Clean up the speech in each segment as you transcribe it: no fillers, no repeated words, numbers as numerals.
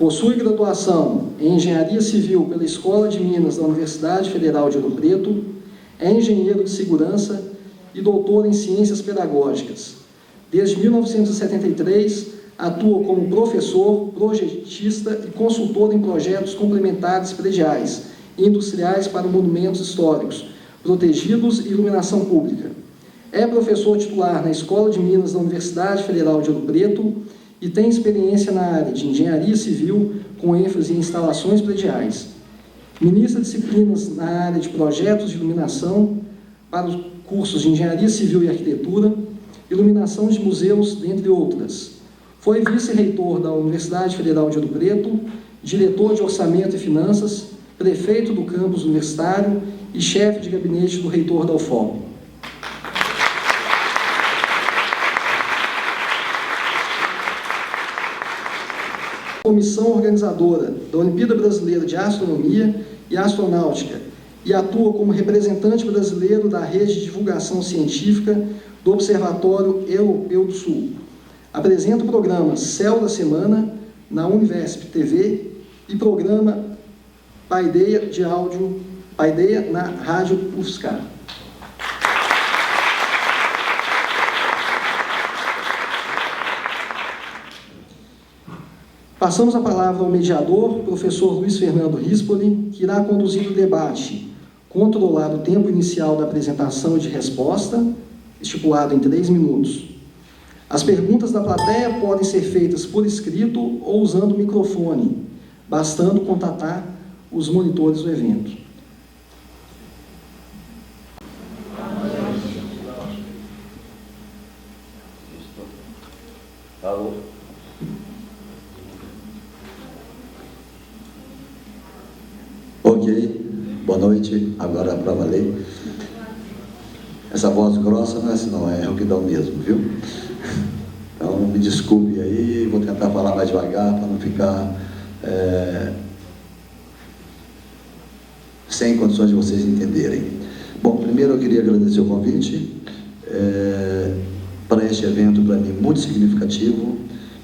Possui graduação em Engenharia Civil pela Escola de Minas da Universidade Federal de Ouro Preto, é engenheiro de segurança e doutor em Ciências Pedagógicas. Desde 1973, atua como professor, projetista e consultor em projetos complementares prediais e industriais para monumentos históricos, protegidos e iluminação pública. É professor titular na Escola de Minas da Universidade Federal de Ouro Preto e tem experiência na área de engenharia civil, com ênfase em instalações prediais. Ministra disciplinas na área de projetos de iluminação para os cursos de engenharia civil e arquitetura, iluminação de museus, dentre outras. Foi vice-reitor da Universidade Federal de Ouro Preto, diretor de orçamento e finanças, prefeito do campus universitário e chefe de gabinete do reitor da UFOP. Comissão organizadora da Olimpíada Brasileira de Astronomia e Astronáutica e atua como representante brasileiro da Rede de Divulgação Científica do Observatório Europeu do Sul. Apresenta o programa Céu da Semana na Univesp TV e programa Paideia de Áudio, Paideia na Rádio UFSCar. Passamos a palavra ao mediador, professor Luiz Fernando Rispoli, que irá conduzir o debate, controlar o tempo inicial da apresentação e de resposta, estipulado em 3 minutos. As perguntas da plateia podem ser feitas por escrito ou usando o microfone, bastando contatar os monitores do evento. Alô? Ok, boa noite, agora para valer. Essa voz grossa não é assim não, é o que dá mesmo, viu? Então me desculpe aí, vou tentar falar mais devagar para não ficar sem condições de vocês entenderem. Bom, primeiro eu queria agradecer o convite para este evento, para mim, muito significativo,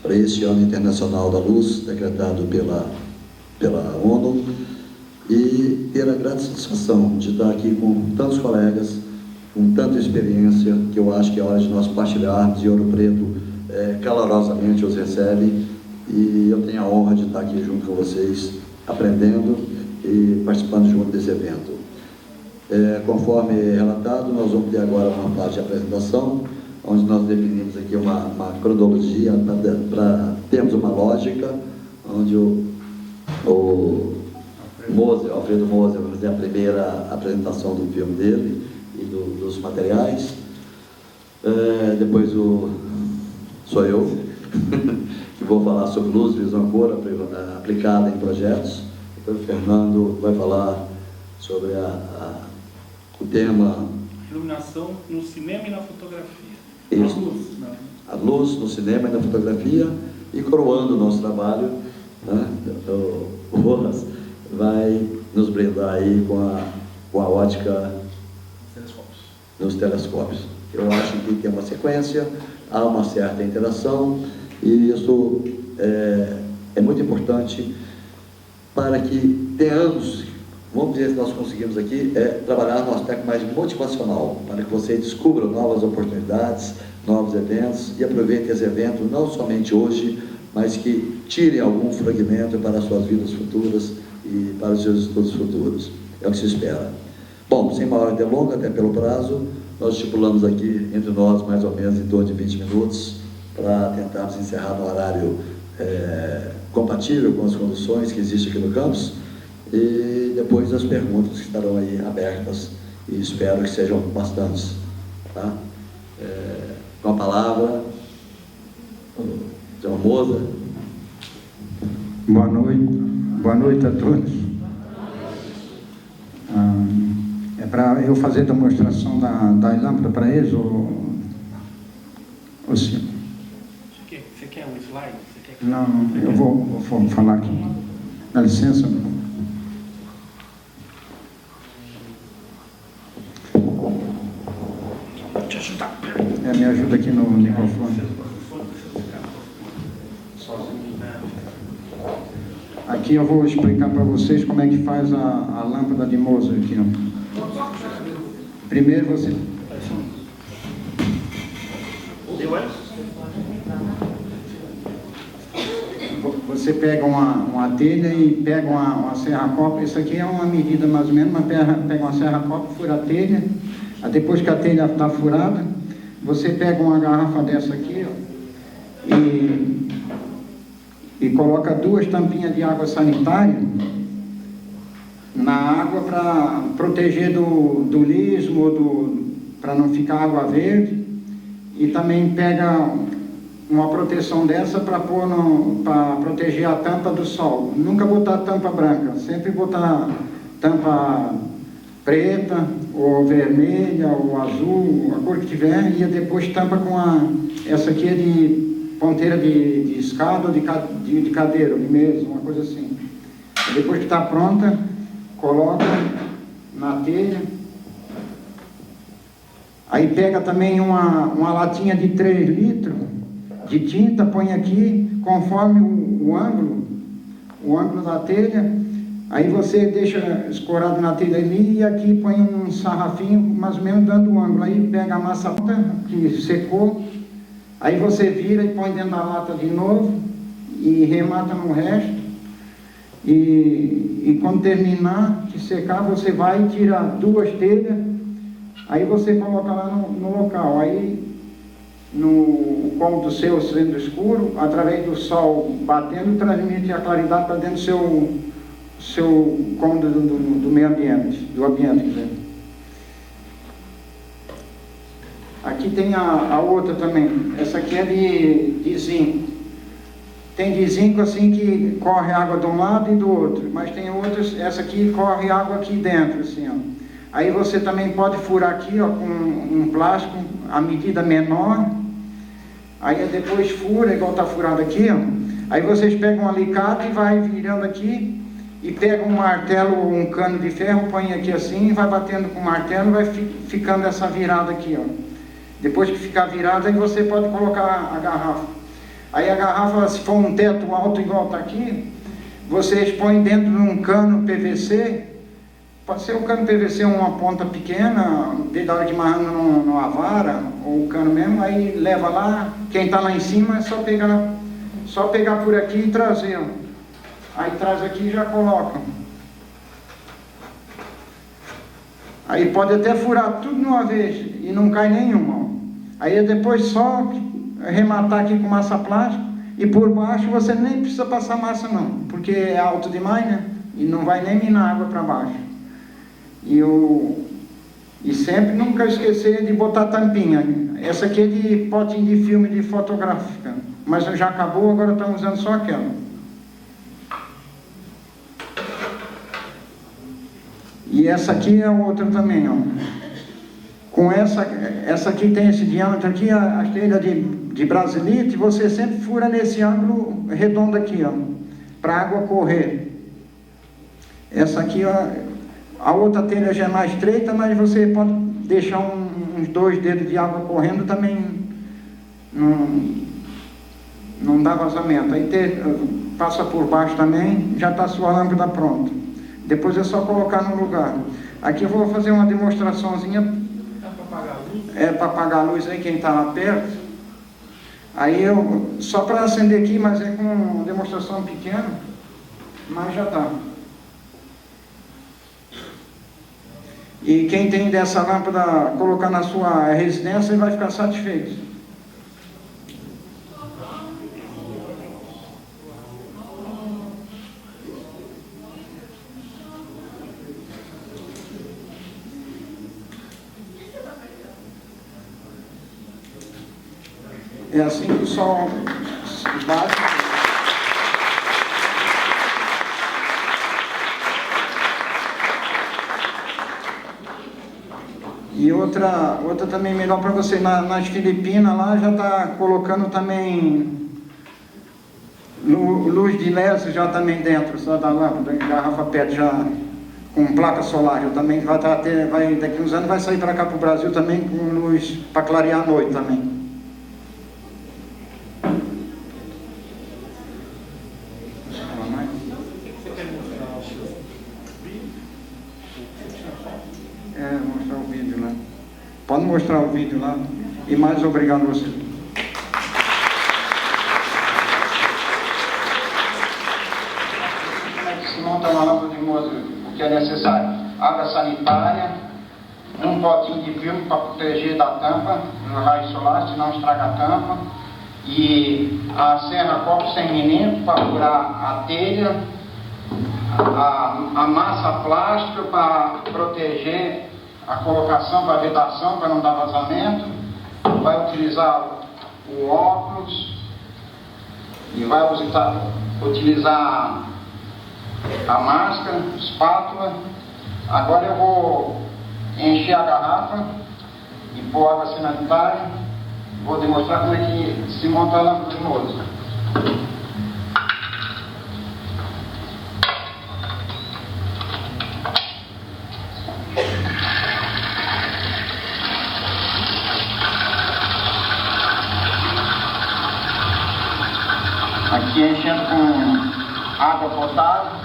para este Ano Internacional da Luz, decretado pela ONU, e ter a grande satisfação de estar aqui com tantos colegas, com tanta experiência, que eu acho que é hora de nós partilharmos, e Ouro Preto calorosamente os recebe, e eu tenho a honra de estar aqui junto com vocês, aprendendo e participando junto desse evento. Conforme relatado, nós vamos ter agora uma parte de apresentação, onde nós definimos aqui uma cronologia, para termos uma lógica, onde o Alfredo Moser vai fazer a primeira apresentação do filme dele e dos materiais. Depois sou eu, que vou falar sobre luz, visão, cor aplicada em projetos. Então o Fernando vai falar sobre o tema... Iluminação no cinema e na fotografia. Isso. A luz, né? A luz no cinema e na fotografia, e coroando o nosso trabalho, né? O Rojas vai nos brindar aí com a ótica nos telescópios. Eu acho que tem uma sequência, há uma certa interação, e isso é muito importante para que tenhamos, vamos dizer, que nós conseguimos aqui, trabalhar no aspecto mais motivacional, para que você descubra novas oportunidades, novos eventos, e aproveite esse evento não somente hoje, mas que tirem algum fragmento para as suas vidas futuras e para os seus estudos futuros. É o que se espera. Bom, sem maior delonga, até pelo prazo, nós estipulamos aqui entre nós mais ou menos em torno de 20 minutos para tentarmos encerrar no horário compatível com as condições que existem aqui no campus, e depois as perguntas que estarão aí abertas, e espero que sejam bastantes. Tá? Com a palavra, João Moser. Boa noite a todos. É para eu fazer a demonstração da lâmpada para eles, ou sim? Você quer um slide? Não, eu vou falar aqui. Dá licença. Te ajudar. Me ajuda aqui no microfone. Aqui eu vou explicar para vocês como é que faz a lâmpada de Mozart aqui, ó. Primeiro você... Você pega uma telha e pega uma serra-copa. Isso aqui é uma medida mais ou menos, mas pega uma serra-copa, fura a telha. Aí depois que a telha está furada, você pega uma garrafa dessa aqui, ó, e coloca 2 tampinhas de água sanitária na água para proteger do lismo, para não ficar água verde. E também pega uma proteção dessa para proteger a tampa do sol. Nunca botar tampa branca, sempre botar tampa preta, ou vermelha, ou azul, a cor que tiver, e depois tampa com essa aqui é de ponteira de escada ou de cadeira, de mesa, uma coisa assim. E depois que está pronta, coloca na telha. Aí pega também uma latinha de 3 litros de tinta, põe aqui, conforme o ângulo da telha. Aí você deixa escorado na telha ali e aqui põe um sarrafinho, mais ou menos dando um ângulo. Aí pega a massa que secou, aí você vira e põe dentro da lata de novo e remata no resto. E quando terminar de secar, você vai e tira 2 telhas, aí você coloca lá no local. Aí no cômodo seu sendo escuro, através do sol batendo, transmite a claridade para dentro do seu cômodo do meio ambiente, do ambiente, quer dizer. Aqui tem a outra também. Essa aqui é de zinco. Tem de zinco assim que corre água de um lado e do outro, mas tem outras, essa aqui corre água aqui dentro, assim, ó. Aí você também pode furar aqui, ó, com um plástico a medida menor. Aí depois fura, igual está furado aqui, ó. Aí vocês pegam um alicate e vai virando aqui e pega um martelo ou um cano de ferro, põe aqui assim e vai batendo com o martelo, vai ficando essa virada aqui, ó. Depois que ficar virada, aí você pode colocar a garrafa. Aí a garrafa, se for um teto alto igual está aqui, vocês põem dentro de um cano PVC. Pode ser um cano PVC, uma ponta pequena, desde a hora de marrando numa vara, ou o cano mesmo, aí leva lá, quem está lá em cima é só pegar por aqui e trazer, ó. Aí traz aqui e já coloca. Aí pode até furar tudo de uma vez e não cai nenhuma, ó. Aí depois só arrematar aqui com massa plástica e por baixo você nem precisa passar massa não, porque é alto demais, né? E não vai nem minar água para baixo. E sempre nunca esquecer de botar tampinha. Essa aqui é de potinho de filme de fotográfica, mas já acabou, agora estamos usando só aquela. E essa aqui é outra também, ó. Com essa aqui tem esse diâmetro aqui, a telha de brasilite, você sempre fura nesse ângulo redondo aqui, ó, para a água correr. Essa aqui, ó, a outra telha já é mais estreita, mas você pode deixar uns 2 dedos de água correndo também, não dá vazamento. Aí passa por baixo também, já está a sua lâmpada pronta. Depois é só colocar no lugar. Aqui eu vou fazer uma demonstraçãozinha. É para apagar a luz aí, quem está lá perto. Aí só para acender aqui, mas é com uma demonstração pequena, mas já está. E quem tem dessa lâmpada colocar na sua residência vai ficar satisfeito. É assim que o sol bate. E outra também melhor para você, nas Filipinas lá já está colocando também luz de LED já também dentro, só da lâmpada, garrafa PET já com placa solar, já também daqui uns anos vai sair para cá para o Brasil também com luz para clarear a noite também. mostrar o vídeo lá. E mais obrigado a você. Se monta uma lâmpada de moço, o que é necessário? Água sanitária, um potinho de filme para proteger da tampa no raio solar, senão estraga a tampa, e a serra copo sem milímetro para furar a telha, a massa plástica para proteger a colocação para a vedação, para não dar vazamento, vai utilizar o óculos e vai utilizar a máscara, espátula. Agora eu vou encher a garrafa e pôr água sanitária. Vou demonstrar como é que se monta a lâmpada de moço. Aqui enchendo com água potável.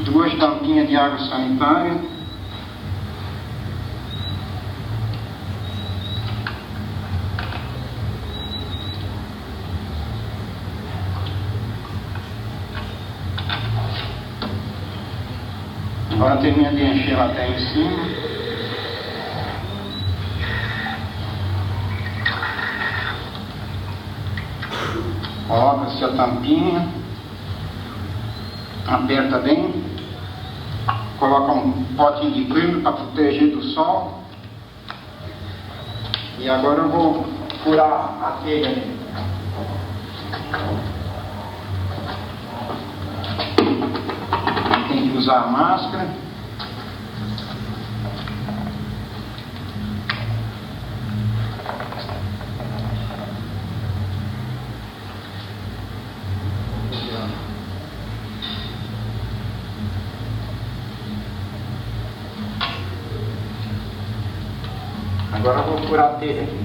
Duas tampinhas de água sanitária. Agora termina de encher ela até em cima. Coloca-se a tampinha. Aperta bem. Coloca um potinho de filme para proteger do sol. E agora eu vou furar a telha. Tem que usar a máscara. Agora eu vou furar a telha aqui.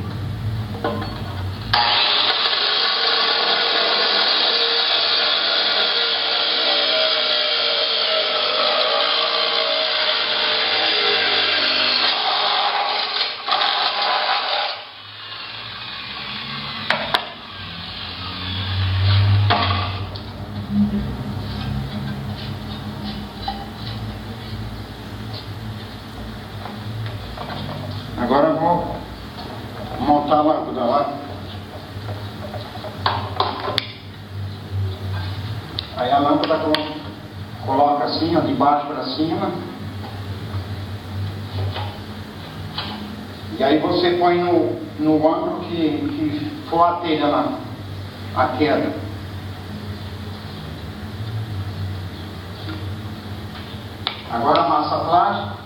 Agora eu vou montar a lâmpada lá. Aí a lâmpada coloca assim, ó, de baixo para cima. E aí você põe no ângulo que for a telha lá, a queda. Agora a massa plástica.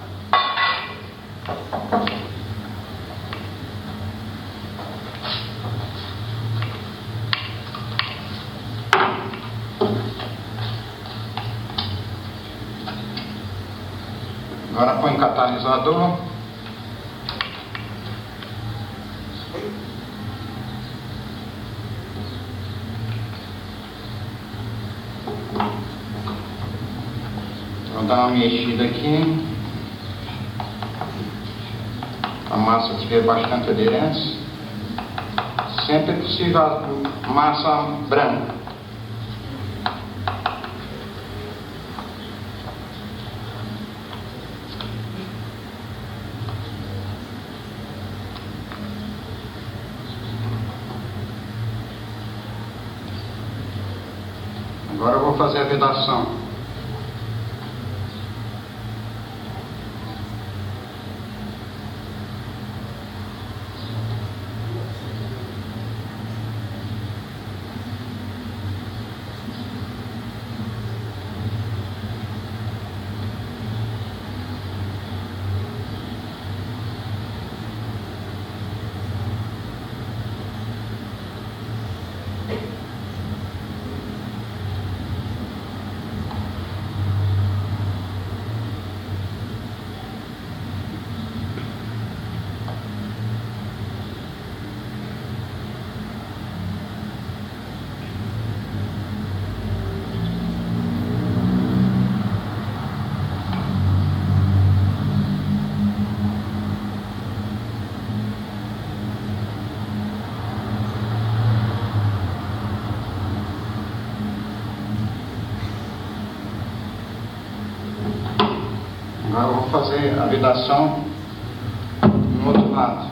Agora põe catalisador. Vou dar uma mexida aqui. A massa tiver bastante aderência. Sempre é possível a massa branca. Agora eu vou fazer a vedação. fazer a vedação no outro lado.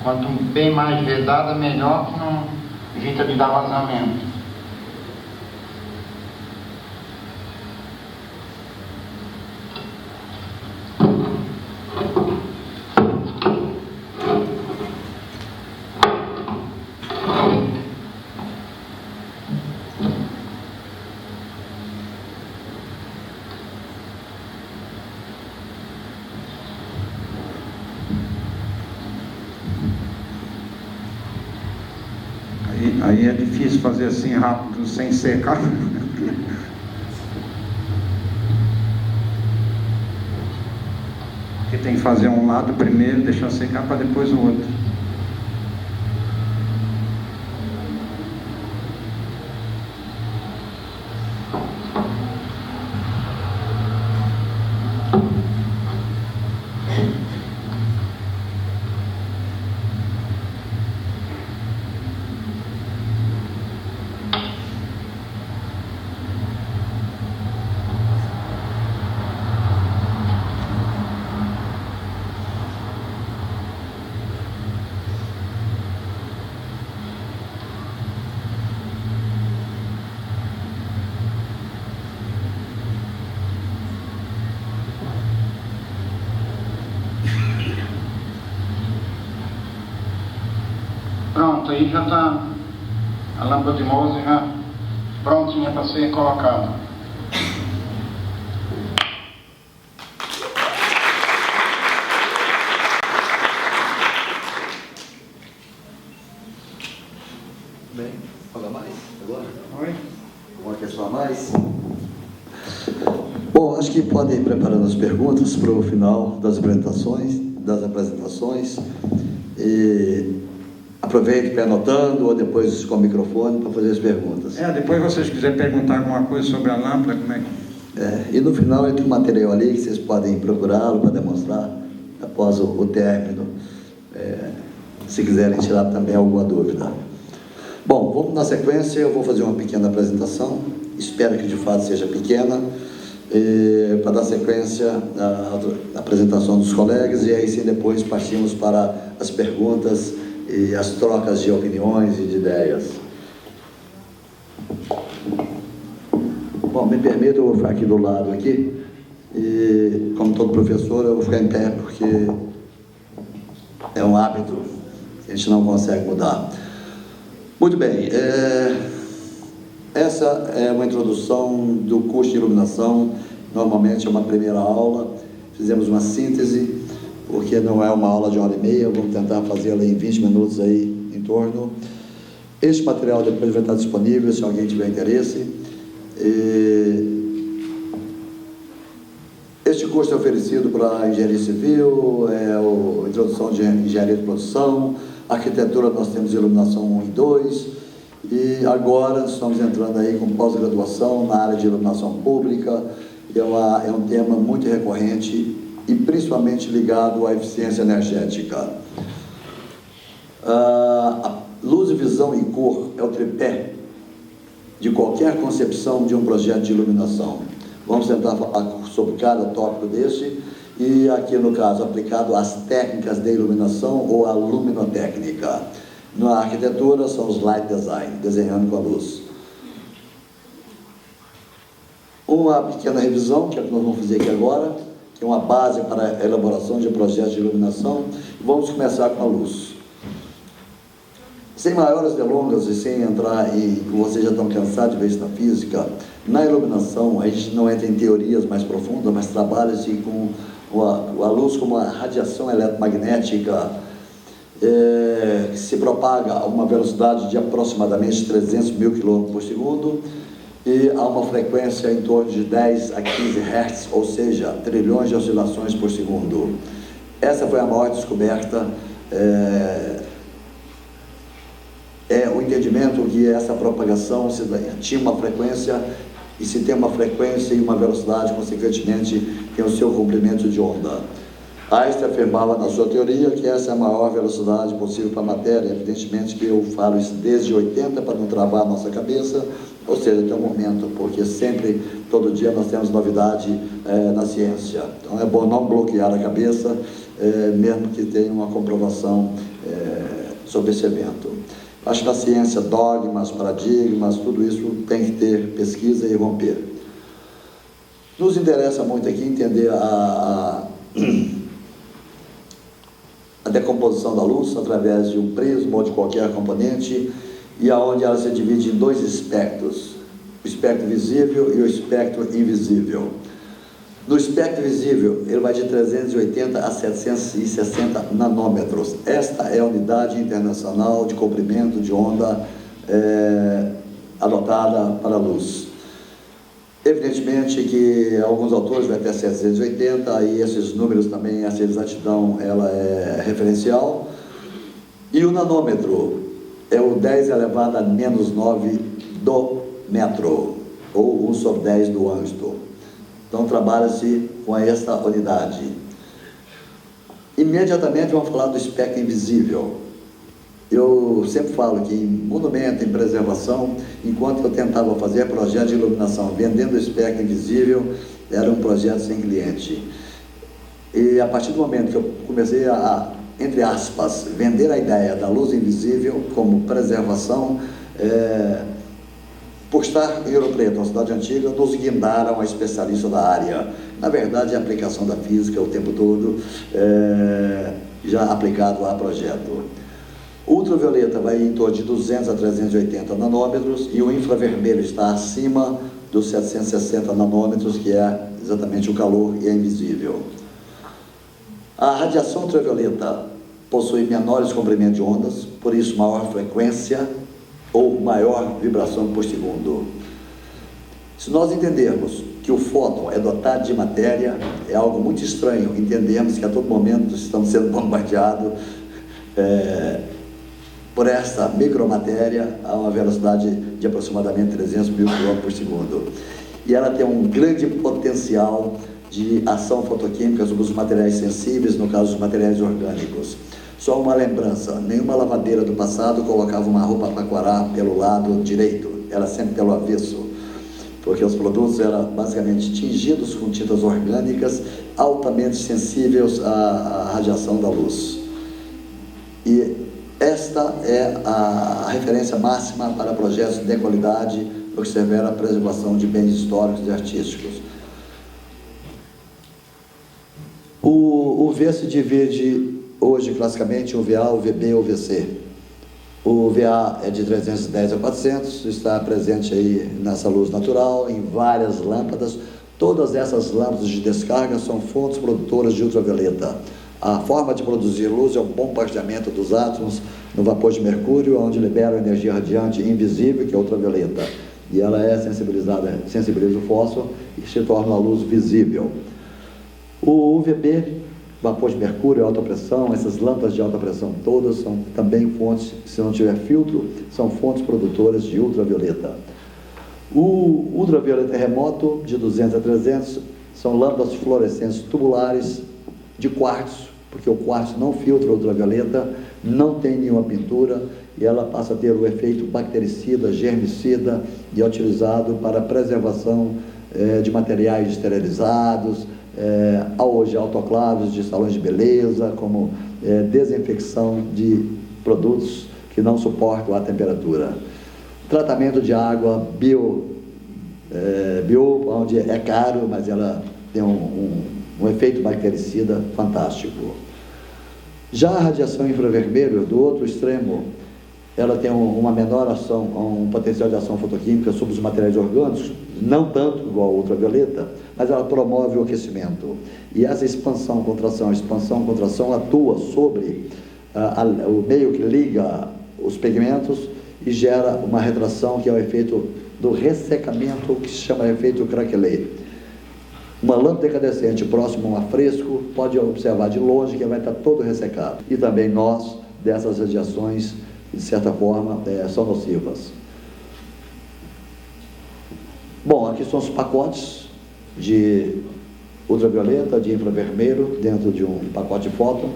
Quanto bem mais vedada, melhor, que não evita de dar vazamento. Aí é difícil fazer assim rápido, sem secar. Porque tem que fazer um lado primeiro, deixar secar para depois o outro. Pronto, aí já está a lâmpada de Mose já prontinha para ser colocada. Bem, fala mais agora? Oi? Uma questão a mais? Bom, acho que podem ir preparando as perguntas para o final das apresentações. E aproveite para ir anotando ou depois com o microfone para fazer as perguntas. Depois vocês quiserem perguntar alguma coisa sobre a lâmpada, como é que... E no final tem um material ali que vocês podem procurá-lo para demonstrar após o término, se quiserem tirar também alguma dúvida. Bom, vamos na sequência, eu vou fazer uma pequena apresentação, espero que de fato seja pequena, para dar sequência à apresentação dos colegas, e aí sim depois partimos para as perguntas e as trocas de opiniões e de ideias. Bom, me permita, eu vou ficar aqui do lado aqui, e como todo professor eu vou ficar em pé porque é um hábito que a gente não consegue mudar. Muito bem, essa é uma introdução do curso de iluminação, normalmente é uma primeira aula, fizemos uma síntese, porque não é uma aula de 1h30, vamos tentar fazê-la em 20 minutos aí, em torno. Este material depois vai estar disponível, se alguém tiver interesse. Este curso é oferecido para engenharia civil, a introdução de engenharia de produção, arquitetura nós temos iluminação 1 e 2, e agora estamos entrando aí com pós-graduação na área de iluminação pública, e é um tema muito recorrente e principalmente ligado à eficiência energética. A luz, visão e cor é o tripé de qualquer concepção de um projeto de iluminação. Vamos tentar falar sobre cada tópico desse, e aqui no caso aplicado às técnicas de iluminação ou à luminotécnica. Na arquitetura são os light design, desenhando com a luz. Uma pequena revisão, que é o que nós vamos fazer aqui agora, que é uma base para a elaboração de projetos de iluminação. Vamos começar com a luz. Sem maiores delongas e sem entrar em, vocês já estão cansados de ver isso na física, na iluminação a gente não entra em teorias mais profundas, mas trabalha-se com a luz como uma radiação eletromagnética que se propaga a uma velocidade de aproximadamente 300 mil km por segundo e a uma frequência em torno de 10 a 15 Hz, ou seja, trilhões de oscilações por segundo. Essa foi a maior descoberta entendimento que essa propagação tinha uma frequência, e se tem uma frequência e uma velocidade, consequentemente, tem o seu comprimento de onda. Einstein afirmava na sua teoria que essa é a maior velocidade possível para a matéria. Evidentemente que eu falo isso desde 80 para não travar a nossa cabeça, ou seja, até o momento, porque sempre, todo dia nós temos novidade na ciência. Então é bom não bloquear a cabeça, mesmo que tenha uma comprovação sobre esse evento. Acho que na ciência, dogmas, paradigmas, tudo isso tem que ter pesquisa e romper. Nos interessa muito aqui entender a decomposição da luz através de um prisma ou de qualquer componente, e aonde ela se divide em dois espectros, o espectro visível e o espectro invisível. No espectro visível, ele vai de 380 a 760 nanômetros. Esta é a unidade internacional de comprimento de onda adotada para a luz. Evidentemente que alguns autores vão até 780, e esses números também, essa exatidão, ela é referencial. E o nanômetro é o 10 elevado a menos 9 do metro, ou 1 sobre 10 do ângstrom. Então trabalha-se com essa unidade. Imediatamente vamos falar do espectro invisível. Eu sempre falo que em monumento, em preservação, enquanto eu tentava fazer projeto de iluminação vendendo o espectro invisível, era um projeto sem cliente. E a partir do momento que eu comecei a, entre aspas, vender a ideia da luz invisível como preservação, por estar em Ouro Preto, uma cidade antiga, nos guindaram a especialista da área. Na verdade, a aplicação da física o tempo todo, já aplicado a projeto. O ultravioleta vai em torno de 200 a 380 nanômetros, e o infravermelho está acima dos 760 nanômetros, que é exatamente o calor e é invisível. A radiação ultravioleta possui menores comprimentos de ondas, por isso maior frequência ou maior vibração por segundo. Se nós entendermos que o fóton é dotado de matéria, é algo muito estranho entendermos que a todo momento estamos sendo bombardeados por essa micromatéria a uma velocidade de aproximadamente 300 mil km por segundo. E ela tem um grande potencial de ação fotoquímica sobre os materiais sensíveis, no caso os materiais orgânicos. Só uma lembrança, nenhuma lavadeira do passado colocava uma roupa para coarar pelo lado direito, era sempre pelo avesso, porque os produtos eram basicamente tingidos com tintas orgânicas altamente sensíveis à radiação da luz. E esta é a referência máxima para projetos de qualidade no que se refere à preservação de bens históricos e artísticos. O UV se divide hoje classicamente em UVA, UVB e UVC. O VA é de 310 a 400, está presente aí nessa luz natural, em várias lâmpadas. Todas essas lâmpadas de descarga são fontes produtoras de ultravioleta. A forma de produzir luz é um bombardeamento dos átomos no vapor de mercúrio, onde libera energia radiante invisível, que é ultravioleta. E ela é sensibiliza o fósforo e se torna uma luz visível. O UVB, vapor de mercúrio, alta pressão, essas lâmpadas de alta pressão todas são também fontes, se não tiver filtro, são fontes produtoras de ultravioleta. O ultravioleta remoto, de 200 a 300, são lâmpadas fluorescentes tubulares de quartzo, porque o quartzo não filtra ultravioleta, não tem nenhuma pintura, e ela passa a ter o efeito bactericida, germicida, e é utilizado para preservação de materiais esterilizados, hoje autoclaves de salões de beleza, como desinfecção de produtos que não suportam a temperatura. Tratamento de água bio, onde é caro, mas ela tem um efeito bactericida fantástico. Já a radiação infravermelho, do outro extremo, ela tem uma menor ação, um potencial de ação fotoquímica sobre os materiais orgânicos, não tanto igual a ultravioleta, mas ela promove o aquecimento. E essa expansão-contração atua sobre o meio que liga os pigmentos e gera uma retração, que é o efeito do ressecamento, que se chama efeito craquelé. Uma lâmpada incandescente próxima a um afresco pode observar de longe que vai estar todo ressecado. E também nós, dessas radiações, de certa forma, são nocivas. Bom, aqui são os pacotes de ultravioleta, de infravermelho, dentro de um pacote de fóton,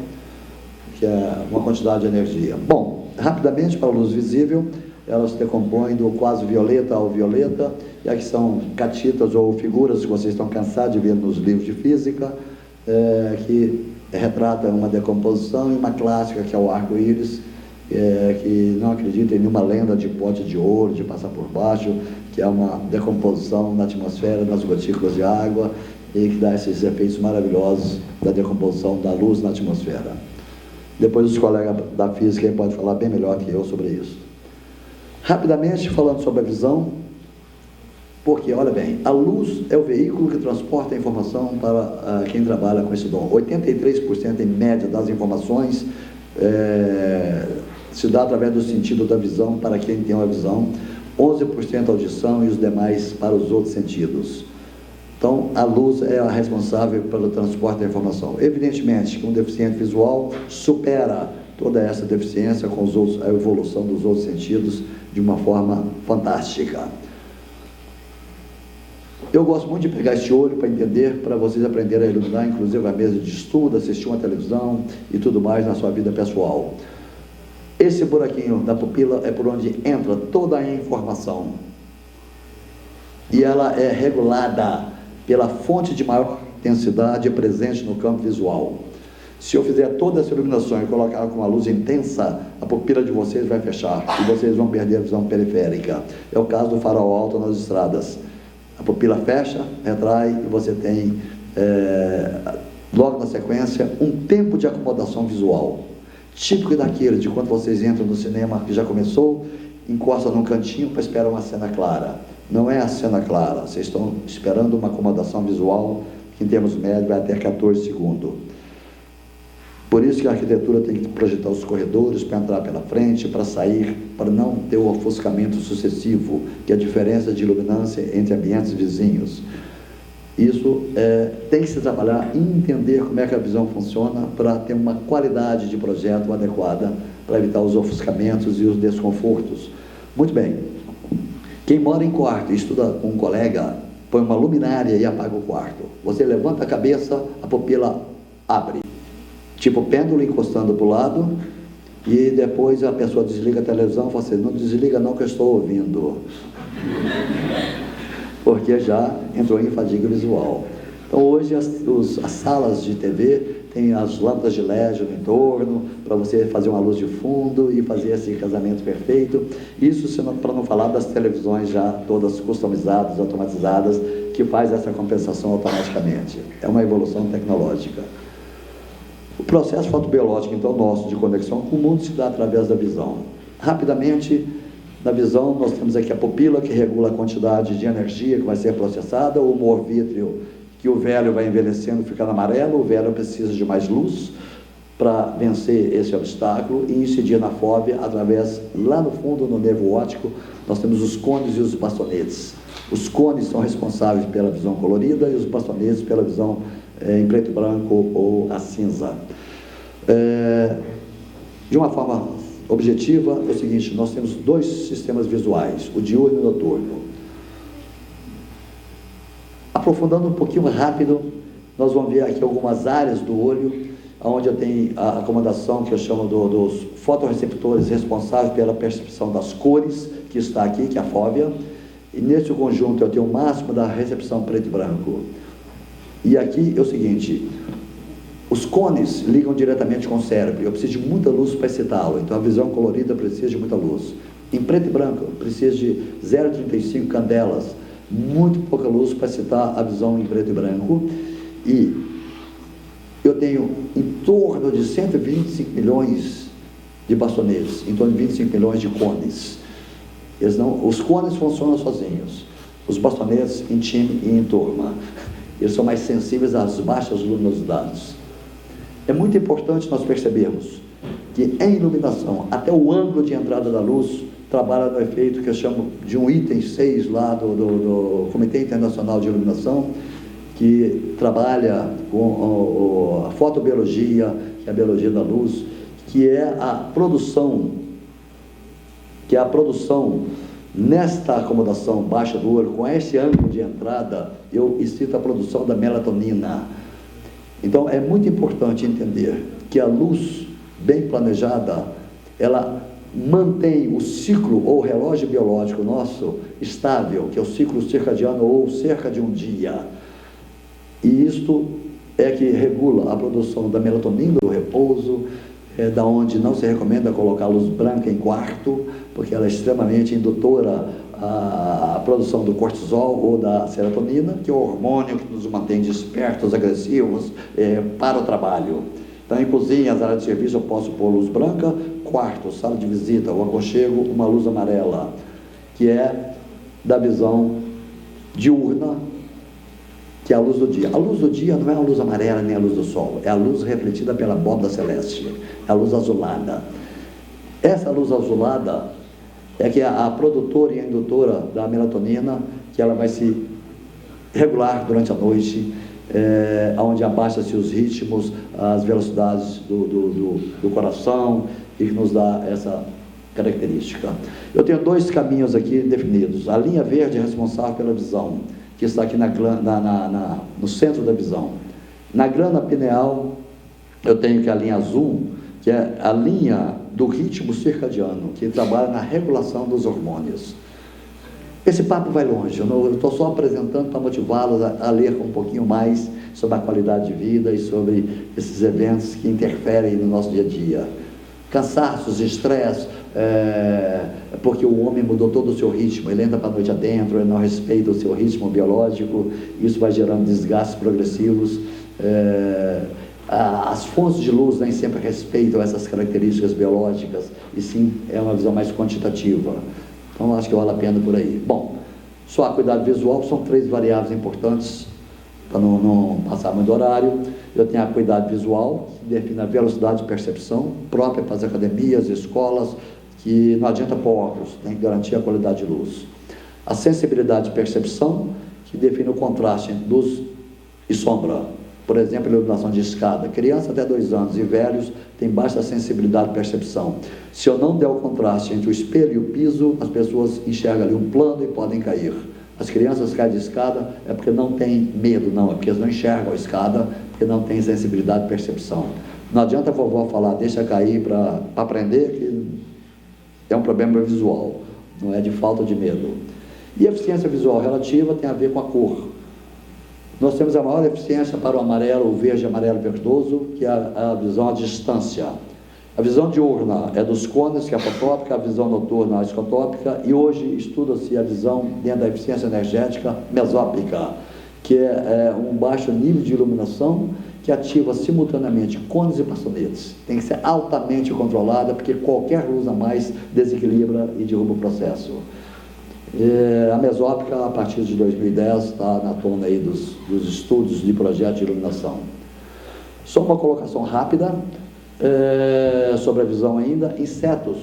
que é uma quantidade de energia. Bom, rapidamente, para a luz visível, elas se decompõem do quase violeta ao violeta, e aqui são catitas ou figuras que vocês estão cansados de ver nos livros de física, que retrata uma decomposição, e uma clássica que é o arco-íris, que não acredita em nenhuma lenda de pote de ouro, de passar por baixo, que é uma decomposição na atmosfera, nas gotículas de água, e que dá esses efeitos maravilhosos da decomposição da luz na atmosfera. Depois os colegas da física podem falar bem melhor que eu sobre isso. Rapidamente, falando sobre a visão, porque, olha bem, a luz é o veículo que transporta a informação para quem trabalha com esse dom. 83% em média das informações se dá através do sentido da visão para quem tem uma visão, 11% audição e os demais para os outros sentidos. Então, a luz é a responsável pelo transporte da informação. Evidentemente que um deficiente visual supera toda essa deficiência com a evolução dos outros sentidos de uma forma fantástica. Eu gosto muito de pegar esse olho para entender, para vocês aprenderem a iluminar, inclusive a mesa de estudo, assistir uma televisão e tudo mais na sua vida pessoal. Esse buraquinho da pupila é por onde entra toda a informação. E ela é regulada pela fonte de maior intensidade presente no campo visual. Se eu fizer toda essa iluminação e colocar com uma luz intensa, a pupila de vocês vai fechar e vocês vão perder a visão periférica. É o caso do farol alto nas estradas. A pupila fecha, retrai e você tem, logo na sequência, um tempo de acomodação visual. Típico daquele de quando vocês entram no cinema que já começou, encosta num cantinho para esperar uma cena clara. Não é a cena clara, vocês estão esperando uma acomodação visual que em termos médios vai até 14 segundos. Por isso que a arquitetura tem que projetar os corredores para entrar pela frente, para sair, para não ter o ofuscamento sucessivo, que é a diferença de iluminância entre ambientes vizinhos. Isso tem que se trabalhar e entender como é que a visão funciona para ter uma qualidade de projeto adequada para evitar os ofuscamentos e os desconfortos. Muito bem, quem mora em quarto e estuda com um colega, põe uma luminária e apaga o quarto. Você levanta a cabeça, a pupila abre. Tipo pêndulo encostando para o lado, e depois a pessoa desliga a televisão e fala assim, não desliga não que eu estou ouvindo. Porque já entrou em fadiga visual. Então hoje as salas de TV têm as lâmpadas de LED no entorno, para você fazer uma luz de fundo e fazer esse casamento perfeito. Isso para não falar das televisões já todas customizadas, automatizadas, que faz essa compensação automaticamente. É uma evolução tecnológica. O processo fotobiológico, então, nosso de conexão com o mundo se dá através da visão. Rapidamente, na visão, nós temos aqui a pupila, que regula a quantidade de energia que vai ser processada, o humor vítreo, que o velho vai envelhecendo, ficando amarelo, o velho precisa de mais luz para vencer esse obstáculo e incidir na fóvea através, lá no fundo, no nervo óptico, nós temos os cones e os bastonetes. Os cones são responsáveis pela visão colorida e os bastonetes pela visão em preto e branco ou a cinza. De uma forma objetiva, é o seguinte, nós temos dois sistemas visuais, o diurno e o noturno. Aprofundando um pouquinho rápido, nós vamos ver aqui algumas áreas do olho, onde eu tenho a acomodação que eu chamo dos fotorreceptores responsáveis pela percepção das cores, que está aqui, que é a fóvea, e nesse conjunto eu tenho o máximo da recepção preto e branco. E aqui é o seguinte, os cones ligam diretamente com o cérebro, eu preciso de muita luz para excitá-lo, então a visão colorida precisa de muita luz. Em preto e branco, precisa de 0,35 candelas, muito pouca luz para excitar a visão em preto e branco, e eu tenho em torno de 125 milhões de bastonetes, em torno de 25 milhões de cones. Os cones funcionam sozinhos, os bastonetes em time e em turma. Eles são mais sensíveis às baixas luminosidades. É muito importante nós percebermos que em iluminação, até o ângulo de entrada da luz trabalha no efeito que eu chamo de um item 6 lá do Comitê Internacional de Iluminação, que trabalha com a fotobiologia, que é a biologia da luz, que é a produção que a produção, nesta acomodação baixa do olho, com esse ângulo de entrada, eu excito a produção da melatonina. Então, é muito importante entender que a luz bem planejada, ela mantém o ciclo ou relógio biológico nosso estável, que é o ciclo circadiano ou cerca de um dia. E isto é que regula a produção da melatonina, do repouso, da onde não se recomenda colocar luz branca em quarto, porque ela é extremamente indutora à produção do cortisol ou da serotonina, que é o hormônio que nos mantém despertos, agressivos, para o trabalho. Então, em cozinhas, área de serviço, eu posso pôr luz branca, quarto, sala de visita, o aconchego, uma luz amarela, que é da visão diurna, que é a luz do dia. A luz do dia não é a luz amarela nem a luz do sol, é a luz refletida pela borda celeste, é a luz azulada. Essa luz azulada é que a produtora e a indutora da melatonina, que ela vai se regular durante a noite, onde abaixa-se os ritmos, as velocidades do coração, e que nos dá essa característica. Eu tenho dois caminhos aqui definidos. A linha verde é responsável pela visão, que está aqui no centro da visão. Na glândula pineal, eu tenho que a linha azul, que é a linha do ritmo circadiano, que trabalha na regulação dos hormônios. Esse papo vai longe, eu estou só apresentando para motivá-los a ler um pouquinho mais sobre a qualidade de vida e sobre esses eventos que interferem no nosso dia a dia. Cansaços, estresse, porque o homem mudou todo o seu ritmo, ele entra para a noite adentro, ele não respeita o seu ritmo biológico, isso vai gerando desgastes progressivos. As fontes de luz nem sempre respeitam essas características biológicas, e sim é uma visão mais quantitativa. Então, acho que vale a pena por aí. Bom, só a cuidado visual são 3 variáveis importantes, para não passar muito horário. Eu tenho a cuidado visual, que define a velocidade de percepção, própria para as academias, escolas, que não adianta pôr óculos, tem que garantir a qualidade de luz. A sensibilidade de percepção, que define o contraste entre luz e sombra. Por exemplo, iluminação de escada. Criança até 2 anos e velhos têm baixa sensibilidade de percepção. Se eu não der o contraste entre o espelho e o piso, as pessoas enxergam ali um plano e podem cair. As crianças caem de escada é porque não têm medo, não, é porque eles não enxergam a escada, porque não têm sensibilidade de percepção. Não adianta a vovó falar, deixa cair para aprender, que é um problema visual, não é de falta de medo. E a eficiência visual relativa tem a ver com a cor. Nós temos a maior eficiência para o amarelo, o verde, amarelo verdoso, que é a visão à distância. A visão diurna é dos cones, que é a fotópica, a visão noturna, a escotópica, e hoje estuda-se a visão dentro da eficiência energética mesópica, que é um baixo nível de iluminação que ativa simultaneamente cones e maçonetes. Tem que ser altamente controlada, porque qualquer luz a mais desequilibra e derruba o processo. A mesópica, a partir de 2010, está na tona aí dos estudos de projeto de iluminação. Só uma colocação rápida sobre a visão ainda. Insetos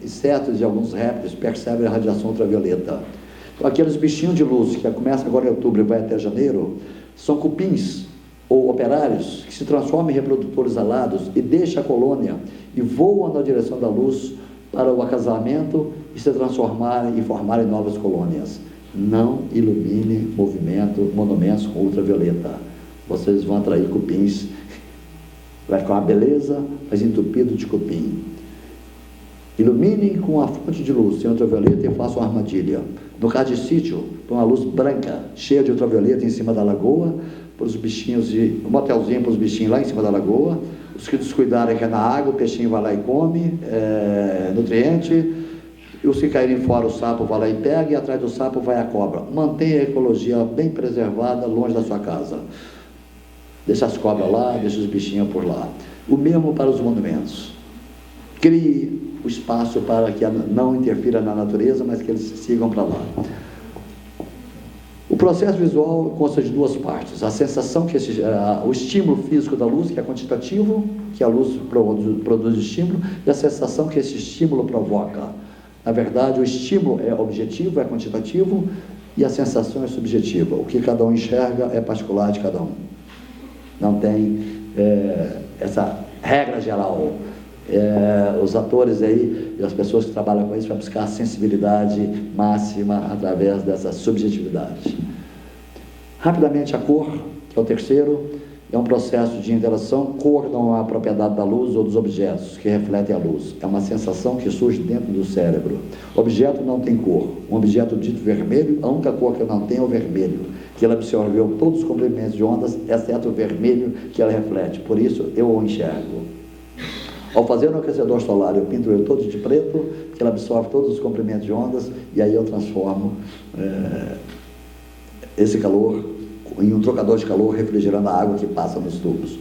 insetos e alguns répteis percebem a radiação ultravioleta. Então, aqueles bichinhos de luz que começam agora em outubro e vai até janeiro, são cupins ou operários que se transformam em reprodutores alados e deixam a colônia e voam na direção da luz para o acasalamento e se transformarem e formarem novas colônias. Não ilumine monumentos com ultravioleta. Vocês vão atrair cupins. Vai ficar uma beleza, mas entupido de cupim. Iluminem com a fonte de luz sem ultravioleta e façam uma armadilha. No caso de sítio, põe uma luz branca, cheia de ultravioleta em cima da lagoa, para os bichinhos, um motelzinho para os bichinhos lá em cima da lagoa. Os que descuidarem que é na água, o peixinho vai lá e come, nutriente. E os que caírem fora, o sapo vai lá e pega, e atrás do sapo vai a cobra. Mantenha a ecologia bem preservada, longe da sua casa. Deixa as cobras lá, deixa os bichinhos por lá. O mesmo para os monumentos. Crie o espaço para que não interfira na natureza, mas que eles sigam para lá. O processo visual consta de 2 partes. A sensação, o estímulo físico da luz, que é quantitativo, que a luz produz estímulo, e a sensação que esse estímulo provoca. Na verdade, o estímulo é objetivo, é quantitativo, e a sensação é subjetiva. O que cada um enxerga é particular de cada um. Não tem essa regra geral. Os atores aí e as pessoas que trabalham com isso vão buscar a sensibilidade máxima através dessa subjetividade. Rapidamente, a cor, que é o terceiro, é um processo de interação. Cor não é a propriedade da luz ou dos objetos que refletem a luz. É uma sensação que surge dentro do cérebro. O objeto não tem cor. Um objeto dito vermelho, a única cor que não tem é o vermelho, que ela absorveu todos os comprimentos de ondas, exceto o vermelho que ela reflete. Por isso, eu o enxergo. Ao fazer um aquecedor solar, eu pinto ele todo de preto, que ele absorve todos os comprimentos de ondas, e aí eu transformo esse calor em um trocador de calor, refrigerando a água que passa nos tubos.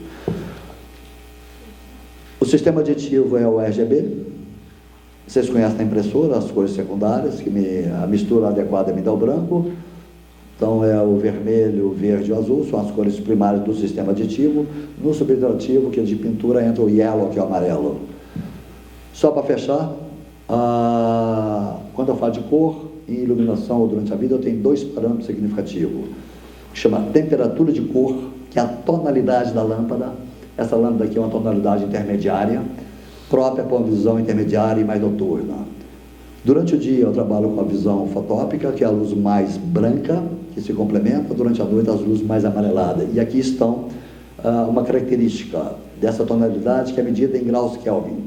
O sistema aditivo é o RGB. Vocês conhecem na impressora as cores secundárias, que a mistura adequada me dá o branco. Então é o vermelho, o verde e o azul, são as cores primárias do sistema aditivo. No subtrativo, que é de pintura, entra o yellow, que é o amarelo. Só para fechar, quando eu falo de cor, em iluminação ou durante a vida, eu tenho dois parâmetros significativos, que chama temperatura de cor, que é a tonalidade da lâmpada. Essa lâmpada aqui é uma tonalidade intermediária, própria para uma visão intermediária e mais noturna. Durante o dia eu trabalho com a visão fotópica, que é a luz mais branca, que se complementa. Durante a noite as luzes mais amareladas. E aqui estão uma característica dessa tonalidade, que é medida em graus Kelvin.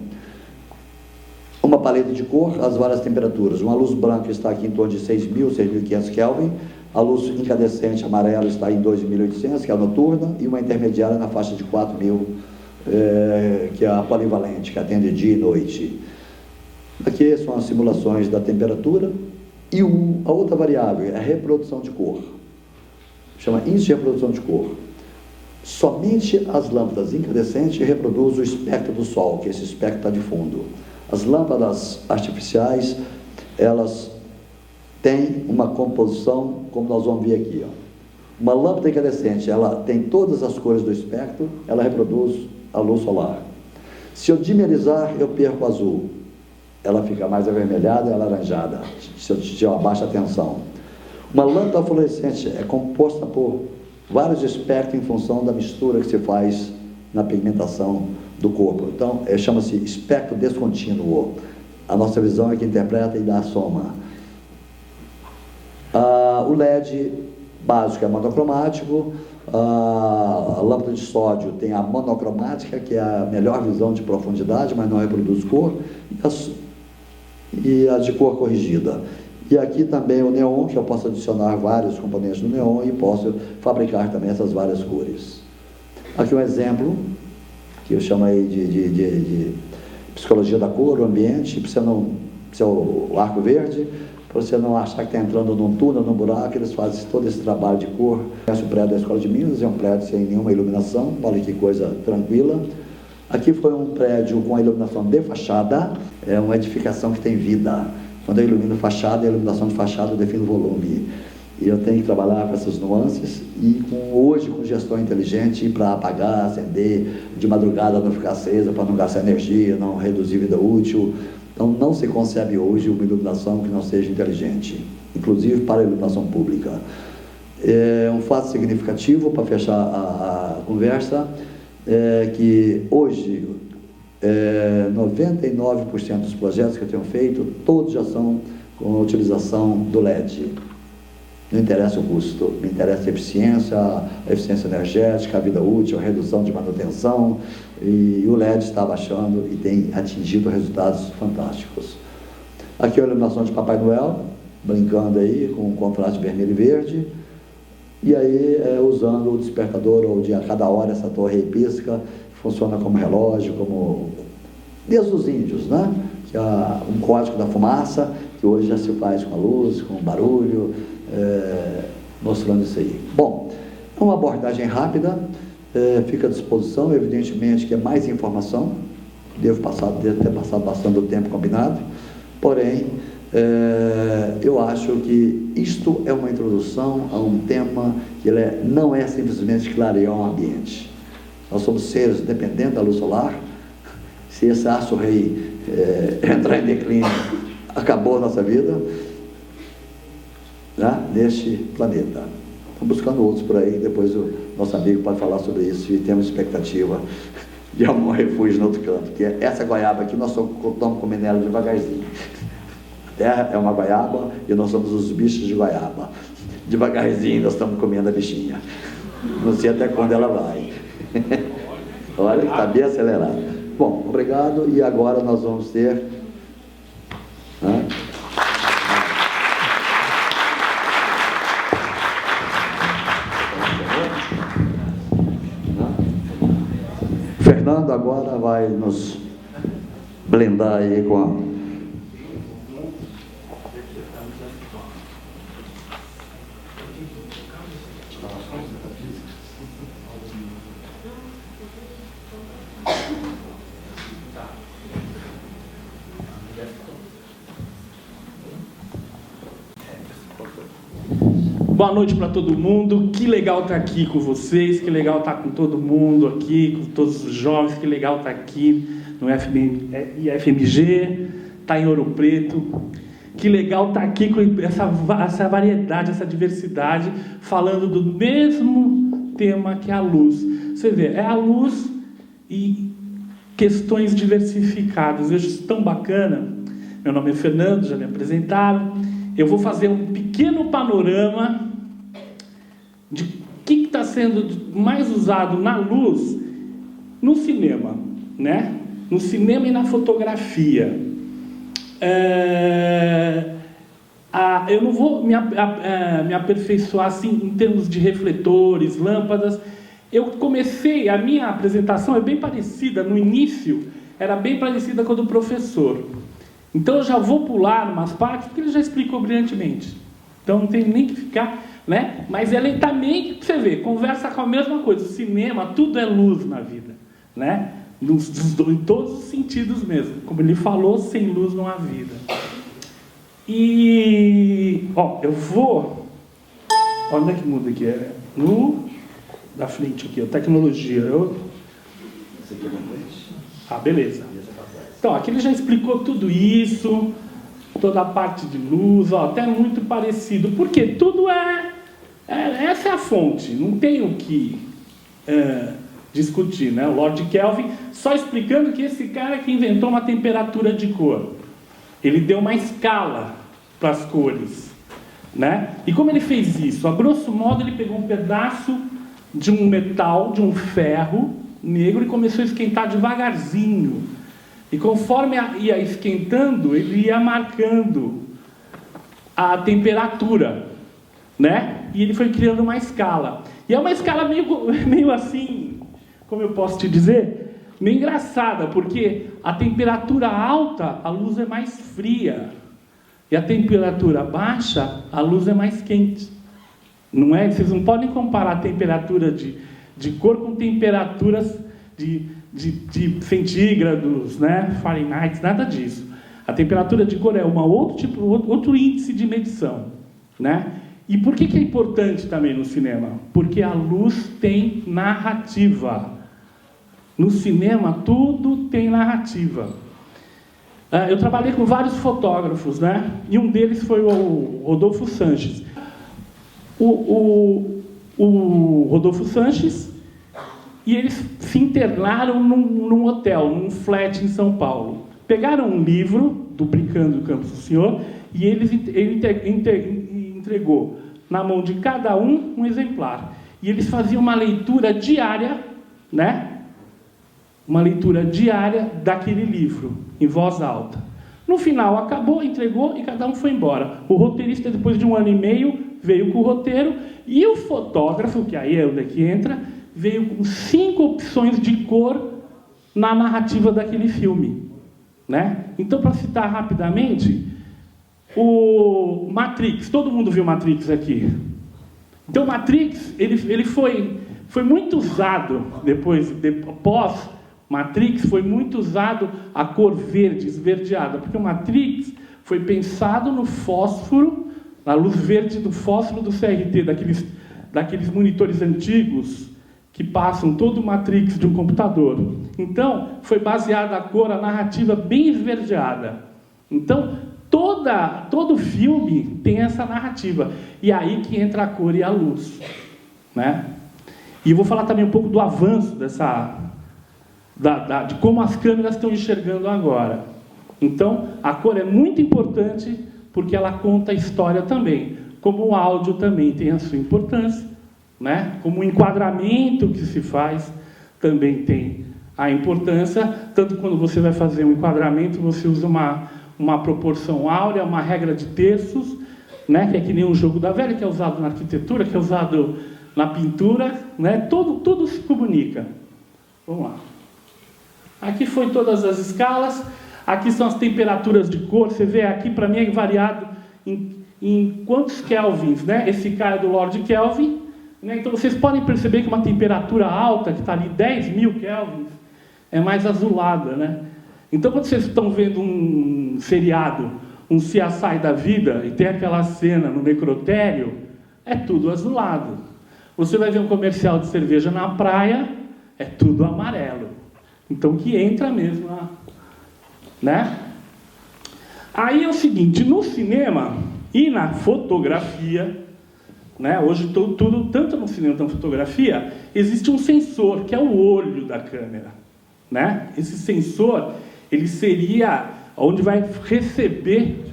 Uma paleta de cor, as várias temperaturas. Uma luz branca está aqui em torno de 6.000, 6.500 Kelvin. A luz incandescente amarela está em 2.800, que é a noturna, e uma intermediária na faixa de 4.000, que é a polivalente, que atende dia e noite. Aqui são as simulações da temperatura. E a outra variável é a reprodução de cor. Chama índice de reprodução de cor. Somente as lâmpadas incandescentes reproduzem o espectro do Sol, que esse espectro está de fundo. As lâmpadas artificiais, elas têm uma composição, como nós vamos ver aqui. Uma lâmpada incandescente, ela tem todas as cores do espectro, ela reproduz a luz solar. Se eu dimerizar, eu perco o azul. Ela fica mais avermelhada e alaranjada, se eu abaixo a tensão. Uma lâmpada fluorescente é composta por vários espectros em função da mistura que se faz na pigmentação do corpo. Então, chama-se espectro descontínuo. A nossa visão é que interpreta e dá a soma. O LED básico é monocromático. A lâmpada de sódio tem a monocromática, que é a melhor visão de profundidade, mas não reproduz cor, e a de cor corrigida. E aqui também o neon, que eu posso adicionar vários componentes do neon e posso fabricar também essas várias cores. Aqui um exemplo, que eu chamo aí de psicologia da cor, o ambiente, para você não, o arco verde, para você não achar que está entrando num túnel, num buraco. Eles fazem todo esse trabalho de cor. Esse prédio da Escola de Minas é um prédio sem nenhuma iluminação, olha que coisa tranquila. Aqui foi um prédio com a iluminação de fachada, é uma edificação que tem vida. Quando eu ilumino fachada, a iluminação de fachada define o volume. E eu tenho que trabalhar com essas nuances e hoje com gestão inteligente para apagar, acender, de madrugada não ficar acesa, para não gastar energia, não reduzir vida útil. Então não se concebe hoje uma iluminação que não seja inteligente, inclusive para a iluminação pública. Um fato significativo para fechar a conversa é que hoje 99% dos projetos que eu tenho feito, todos já são com a utilização do LED. Não interessa o custo, me interessa a eficiência energética, a vida útil, a redução de manutenção, e o LED está baixando e tem atingido resultados fantásticos. Aqui é a iluminação de Papai Noel, brincando aí com o contraste vermelho e verde, e aí usando o despertador, onde a cada hora essa torre pisca, funciona como relógio, como desde os índios, né? Que é um código da fumaça, que hoje já se faz com a luz, com o barulho, mostrando isso aí. Bom, é uma abordagem rápida, fica à disposição. Evidentemente que é mais informação, devo ter passado bastante tempo combinado, porém, eu acho que isto é uma introdução a um tema que não é simplesmente clarear o ambiente. Nós somos seres dependentes da luz solar. Se esse aço-rei entrar em declínio, acabou a nossa vida, né, neste planeta. Estamos buscando outros por aí, depois o nosso amigo pode falar sobre isso e temos expectativa e arrumar um refúgio no outro canto, que é essa goiaba aqui, nós estamos comendo ela devagarzinho. A terra é uma goiaba e nós somos os bichos de goiaba. Devagarzinho nós estamos comendo a bichinha. Não sei até quando ela vai. Olha, está bem acelerado. Bom, obrigado. E agora nós vamos ter... Fernando agora vai nos blindar aí com a... Boa noite para todo mundo, que legal estar aqui com vocês, que legal estar com todo mundo aqui, com todos os jovens, que legal estar aqui no IFMG, estar em Ouro Preto, que legal estar aqui com essa variedade, essa diversidade, falando do mesmo tema que é a luz. Você vê, é a luz e questões diversificadas. Eu acho tão bacana. Meu nome é Fernando, já me apresentaram. Eu vou fazer um pequeno panorama de o que está sendo mais usado na luz no cinema, né? No cinema e na fotografia. Eu não vou me aperfeiçoar assim, em termos de refletores, lâmpadas. Eu comecei, a minha apresentação é bem parecida, no início, era bem parecida com a do professor. Então eu já vou pular umas partes, porque ele já explicou brilhantemente. Então não tem nem que ficar, né? Mas ele também, você vê, conversa com a mesma coisa. O cinema, tudo é luz na vida, né? Em todos os sentidos mesmo. Como ele falou, sem luz não há vida. E, eu vou... Onde é que muda aqui? É no... Da frente aqui, tecnologia. Esse aqui é na frente. Beleza. Então, aqui ele já explicou tudo isso, toda a parte de luz, até muito parecido, porque tudo essa é a fonte, não tem o que discutir, né? O Lord Kelvin, só explicando que esse cara que inventou uma temperatura de cor, ele deu uma escala para as cores, né? E como ele fez isso? A grosso modo, ele pegou um pedaço de um metal, de um ferro negro, e começou a esquentar devagarzinho. E conforme ia esquentando, ele ia marcando a temperatura, né? E ele foi criando uma escala. E é uma escala meio assim, como eu posso te dizer, meio engraçada, porque a temperatura alta, a luz é mais fria. E a temperatura baixa, a luz é mais quente. Não é? Vocês não podem comparar a temperatura de cor com temperaturas de centígrados, né? Fahrenheit, nada disso. A temperatura de cor é outro índice de medição, né? E por que é importante também no cinema? Porque a luz tem narrativa. No cinema, tudo tem narrativa. Eu trabalhei com vários fotógrafos, né? E um deles foi o Rodolfo Sanches. O Rodolfo Sanches, e eles se internaram num hotel, num flat em São Paulo. Pegaram um livro do Brincando Campos do Senhor e ele entregou na mão de cada um exemplar. E eles faziam uma leitura diária, né? Uma leitura diária daquele livro, em voz alta. No final, acabou, entregou e cada um foi embora. O roteirista, depois de 1 ano e meio, veio com o roteiro, e o fotógrafo, que aí é onde é que entra, veio com 5 opções de cor na narrativa daquele filme, né? Então, para citar rapidamente, o Matrix, todo mundo viu Matrix aqui. Então, o Matrix, ele foi muito usado após Matrix, foi muito usado a cor verde, esverdeada, porque o Matrix foi pensado no fósforo, na luz verde do fósforo do CRT, daqueles monitores antigos que passam todo o Matrix de um computador. Então, foi baseada a cor, a narrativa bem esverdeada. Então, todo filme tem essa narrativa. E aí que entra a cor e a luz, né? E eu vou falar também um pouco do avanço de como as câmeras estão enxergando agora. Então, a cor é muito importante porque ela conta a história também, como o áudio também tem a sua importância, né? Como o enquadramento que se faz também tem a importância, tanto quando você vai fazer um enquadramento, você usa uma proporção áurea, uma regra de terços, né? Que é que nem um jogo da velha, que é usado na arquitetura, que é usado na pintura, né? Tudo se comunica. Vamos lá. Aqui foi todas as escalas. Aqui são as temperaturas de cor. Você vê aqui, para mim, é variado em quantos kelvins, né? Esse cara é do Lord Kelvin, né? Então, vocês podem perceber que uma temperatura alta, que está ali 10.000 kelvins, é mais azulada, né? Então, quando vocês estão vendo um seriado, um CSI da vida, e tem aquela cena no necrotério, é tudo azulado. Você vai ver um comercial de cerveja na praia, é tudo amarelo. Então, que entra mesmo, né? Aí é o seguinte, no cinema e na fotografia, né? Hoje tudo, tanto no cinema quanto na fotografia, existe um sensor, que é o olho da câmera, né? Esse sensor, ele seria onde vai receber...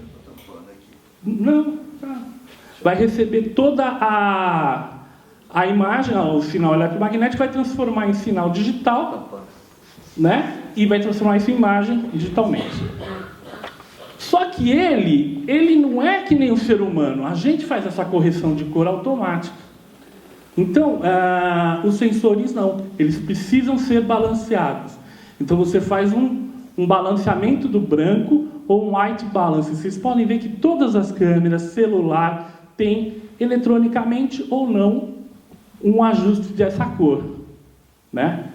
Não, tá. Vai receber toda a imagem, o sinal eletromagnético, vai transformar em sinal digital, né? E vai transformar isso em imagem digitalmente. Só que ele não é que nem o ser humano. A gente faz essa correção de cor automática. Então, os sensores não. Eles precisam ser balanceados. Então, você faz um balanceamento do branco ou um white balance. Vocês podem ver que todas as câmeras, celular, têm, eletronicamente ou não, um ajuste dessa cor, né?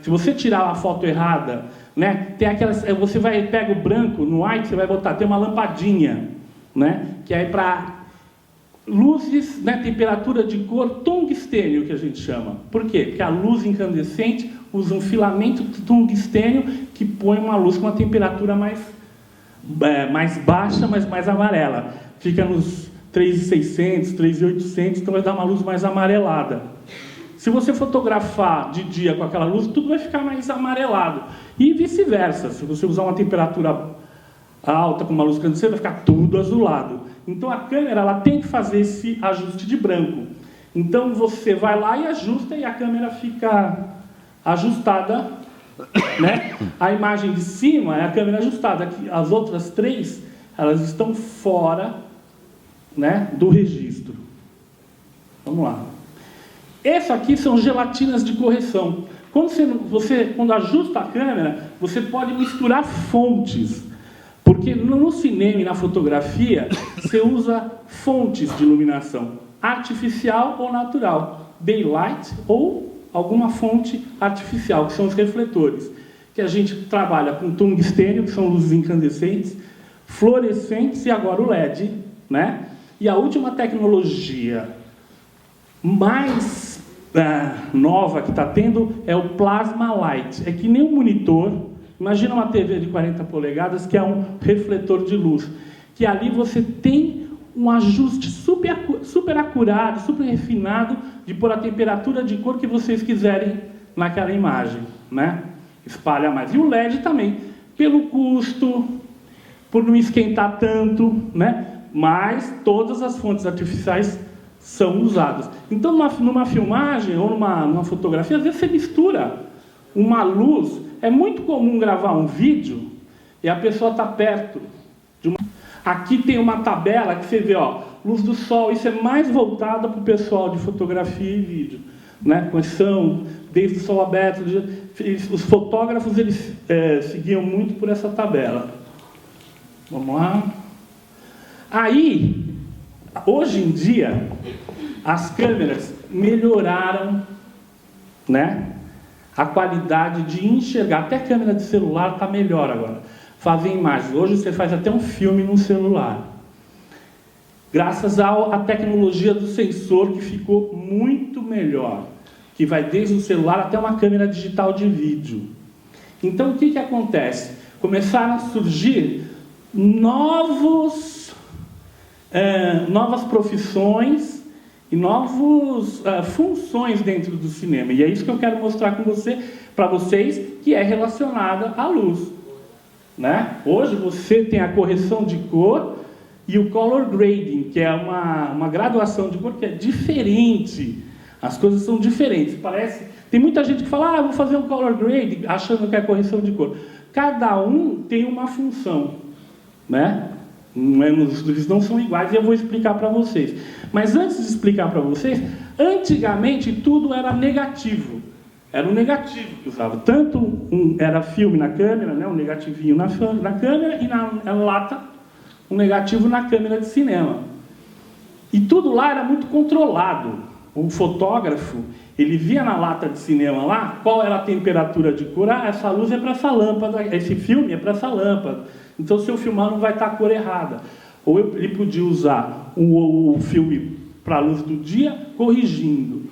Se você tirar a foto errada, né, tem aquelas, você pega o branco no white, você vai botar, tem uma lampadinha, né, que é para luzes, né, temperatura de cor tungstênio, que a gente chama. Por quê? Porque a luz incandescente usa um filamento de tungstênio que põe uma luz com uma temperatura mais baixa, mas mais amarela. Fica nos 3.600, 3.800, então vai dar uma luz mais amarelada. Se você fotografar de dia com aquela luz, tudo vai ficar mais amarelado. E vice-versa. Se você usar uma temperatura alta com uma luz incandescente, vai ficar tudo azulado. Então a câmera ela tem que fazer esse ajuste de branco. Então você vai lá e ajusta e a câmera fica ajustada, né? A imagem de cima é a câmera ajustada. As outras três, elas estão fora, né, do registro. Vamos lá. Essas aqui são gelatinas de correção. Quando ajusta a câmera, você pode misturar fontes. Porque no cinema e na fotografia, você usa fontes de iluminação, artificial ou natural, daylight ou alguma fonte artificial, que são os refletores, que a gente trabalha com tungstênio, que são luzes incandescentes, fluorescentes e agora o LED, né? E a última tecnologia mais nova que está tendo é o plasma light. É que nem um monitor. Imagina uma TV de 40 polegadas que é um refletor de luz. Que ali você tem um ajuste super acurado, super refinado de pôr a temperatura de cor que vocês quiserem naquela imagem, né? Espalha mais. E o LED também, pelo custo, por não esquentar tanto, né? Mas todas as fontes artificiais são usadas. Então, numa filmagem ou numa fotografia, às vezes você mistura uma luz. É muito comum gravar um vídeo e a pessoa está perto de uma... Aqui tem uma tabela que você vê, ó, luz do sol. Isso é mais voltado para o pessoal de fotografia e vídeo, né? Quais são, desde o sol aberto. Os fotógrafos, eles seguiam muito por essa tabela. Vamos lá. Aí, hoje em dia, as câmeras melhoraram, né, a qualidade de enxergar. Até a câmera de celular está melhor agora. Fazem imagens. Hoje você faz até um filme no celular. Graças à tecnologia do sensor, que ficou muito melhor. Que vai desde o celular até uma câmera digital de vídeo. Então, o que acontece? Começaram a surgir novas profissões e novas funções dentro do cinema. E é isso que eu quero mostrar com você, para vocês, que é relacionada à luz, né? Hoje você tem a correção de cor e o color grading, que é uma graduação de cor que é diferente. As coisas são diferentes. Tem muita gente que fala, vou fazer um color grading, achando que é correção de cor. Cada um tem uma função, né? Eles não são iguais e eu vou explicar para vocês. Mas antes de explicar para vocês, antigamente tudo era negativo. Era um negativo que usava. Tanto era filme na câmera, né? Um negativinho na câmera e na lata, um negativo na câmera de cinema. E tudo lá era muito controlado. O fotógrafo, ele via na lata de cinema lá qual era a temperatura de cor. Essa luz é para essa lâmpada, esse filme é para essa lâmpada. Então, se eu filmar, não vai estar a cor errada. Ou ele podia usar o filme para a luz do dia, corrigindo.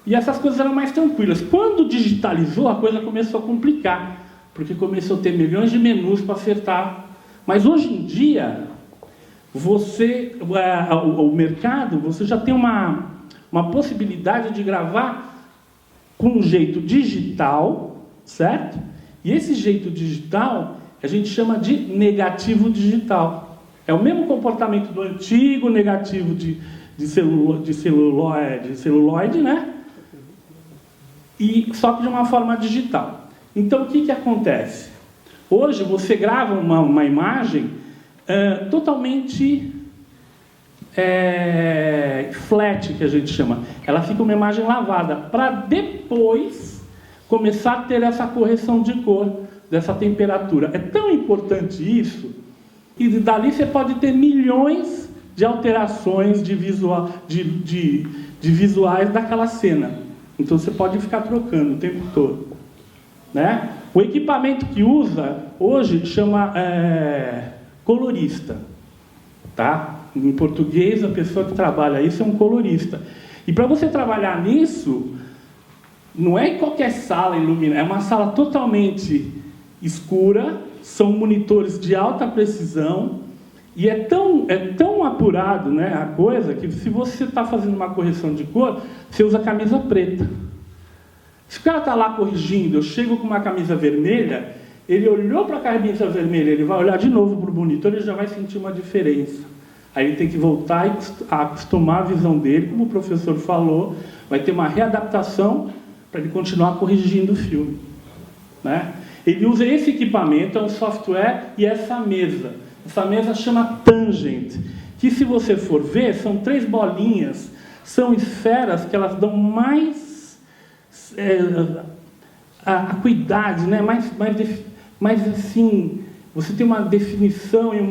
E essas coisas eram mais tranquilas. Quando digitalizou, a coisa começou a complicar, porque começou a ter milhões de menus para acertar. Mas hoje em dia, o mercado, você já tem uma possibilidade de gravar com um jeito digital, certo? E esse jeito digital a gente chama de negativo digital. É o mesmo comportamento do antigo negativo de celuloide, né? E só que de uma forma digital. Então, o que acontece? Hoje, você grava uma imagem totalmente flat, que a gente chama. Ela fica uma imagem lavada, para depois começar a ter essa correção de cor, dessa temperatura. É tão importante isso, que dali você pode ter milhões de alterações de visuais daquela cena. Então você pode ficar trocando o tempo todo, né? O equipamento que usa hoje chama colorista, tá? Em português, a pessoa que trabalha isso é um colorista. E para você trabalhar nisso, não é em qualquer sala iluminada, é uma sala totalmente escura, são monitores de alta precisão, e é tão apurado, né, a coisa, que se você está fazendo uma correção de cor, você usa camisa preta. Se o cara está lá corrigindo, eu chego com uma camisa vermelha, ele olhou para a camisa vermelha, ele vai olhar de novo para o monitor, ele já vai sentir uma diferença. Aí ele tem que voltar e acostumar a visão dele, como o professor falou, vai ter uma readaptação para ele continuar corrigindo o filme, né? Ele usa esse equipamento, é um software, e essa mesa. Essa mesa chama Tangent, que se você for ver, são 3 bolinhas, são esferas que elas dão mais acuidade, né? mais assim, você tem uma definição e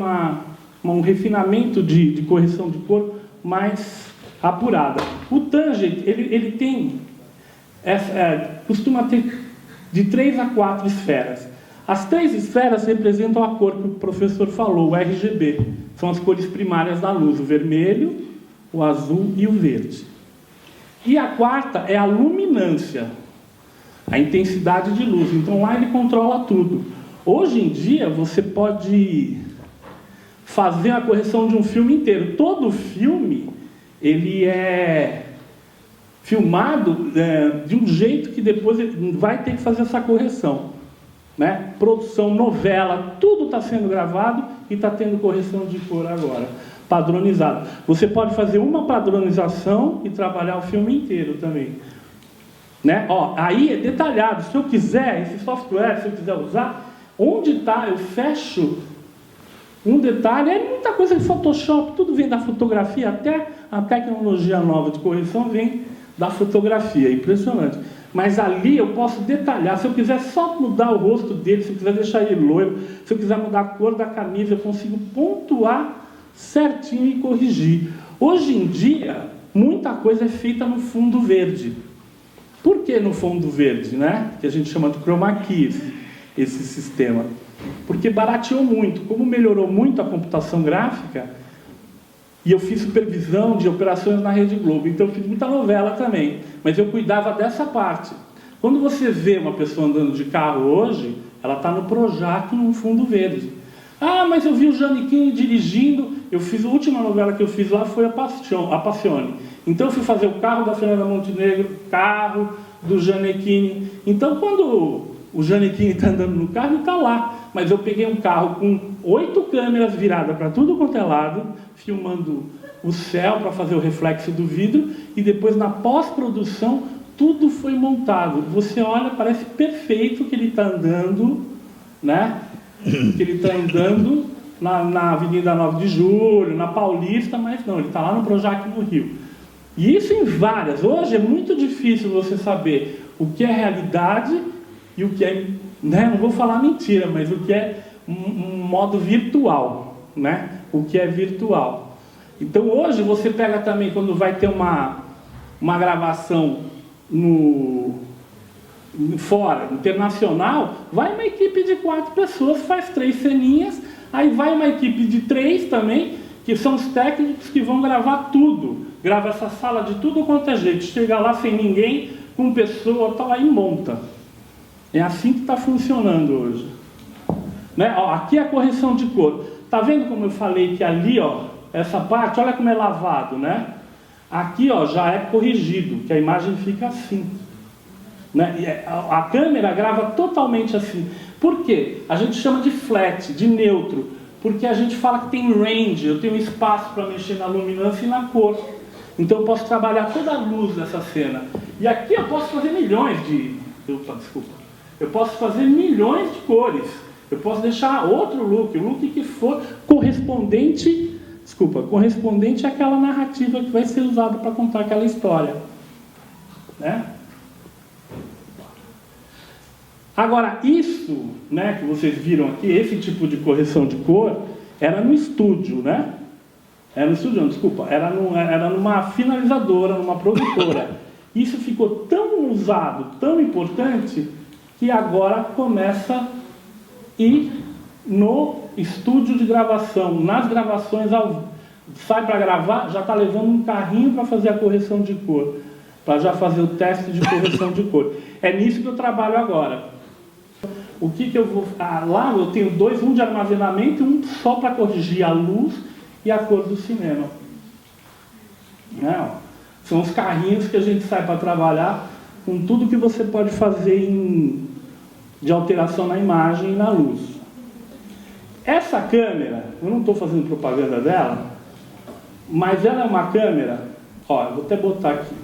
um refinamento de correção de cor mais apurada. O Tangent, ele tem, costuma ter de 3 a 4 esferas. As 3 esferas representam a cor que o professor falou, o RGB. São as cores primárias da luz, o vermelho, o azul e o verde. E a 4ª é a luminância, a intensidade de luz. Então lá ele controla tudo. Hoje em dia você pode fazer a correção de um filme inteiro. Todo filme ele é filmado de um jeito que depois ele vai ter que fazer essa correção, né? Produção, novela, tudo está sendo gravado e está tendo correção de cor agora, padronizado. Você pode fazer uma padronização e trabalhar o filme inteiro também, né? Aí é detalhado. Se eu quiser, esse software, se eu quiser usar, onde está, eu fecho um detalhe, é muita coisa de Photoshop, tudo vem da fotografia, até a tecnologia nova de correção vem da fotografia, impressionante. Mas ali eu posso detalhar, se eu quiser só mudar o rosto dele, se eu quiser deixar ele loiro, se eu quiser mudar a cor da camisa, eu consigo pontuar certinho e corrigir. Hoje em dia, muita coisa é feita no fundo verde. Por que no fundo verde, né? Que a gente chama de chroma key, esse sistema. Porque barateou muito. Como melhorou muito a computação gráfica, e eu fiz supervisão de operações na Rede Globo, então eu fiz muita novela também, mas eu cuidava dessa parte. Quando você vê uma pessoa andando de carro hoje, ela está no Projac, num fundo verde. Ah, mas eu vi o Giannichini dirigindo, a última novela que eu fiz lá foi a Passione. Então eu fui fazer o carro da Fernanda Montenegro, carro do Gianecchini. Então, quando o Gianecchini está andando no carro, ele está lá. Mas eu peguei um carro com 8 câmeras viradas para tudo quanto é lado, filmando o céu para fazer o reflexo do vidro, e depois, na pós-produção, tudo foi montado. Você olha, parece perfeito que ele está andando, né? Que ele está andando na Avenida 9 de Julho, na Paulista, mas não, ele está lá no Projac, no Rio. E isso em várias. Hoje é muito difícil você saber o que é realidade e o que é, né? Não vou falar mentira, mas o que é um modo virtual, né? O que é virtual. Então hoje você pega também, quando vai ter uma gravação fora, internacional, vai uma equipe de 4 pessoas, faz 3 ceninhas, aí vai uma equipe de 3 também, que são os técnicos que vão gravar tudo, grava essa sala de tudo quanto é jeito, chega lá sem ninguém, com pessoa, tá lá e monta. É assim que está funcionando hoje, né? Ó, aqui é a correção de cor. Tá vendo como eu falei que ali, ó, essa parte, olha como é lavado, né? Aqui, ó, já é corrigido, que a imagem fica assim, né? E a câmera grava totalmente assim. Por quê? A gente chama de flat, de neutro, porque a gente fala que tem range, eu tenho espaço para mexer na luminância e na cor. Então eu posso trabalhar toda a luz dessa cena. E aqui eu posso fazer milhões de... Eu posso fazer milhões de cores. Eu posso deixar outro look, o look que for correspondente àquela narrativa que vai ser usada para contar aquela história, né? Agora, isso, né, que vocês viram aqui, esse tipo de correção de cor, era no estúdio, né? Era no estúdio, não, desculpa, era numa finalizadora, numa produtora. Isso ficou tão usado, tão importante, que agora começa a ir no estúdio de gravação, nas gravações, sai para gravar, já está levando um carrinho para fazer a correção de cor, para já fazer o teste de correção de cor. É nisso que eu trabalho agora. O que eu vou... lá eu tenho 2, um de armazenamento e um só para corrigir a luz e a cor do cinema. Né? São os carrinhos que a gente sai para trabalhar com tudo que você pode fazer de alteração na imagem e na luz. Essa câmera, eu não estou fazendo propaganda dela, mas ela é uma câmera, ó, eu vou até botar aqui,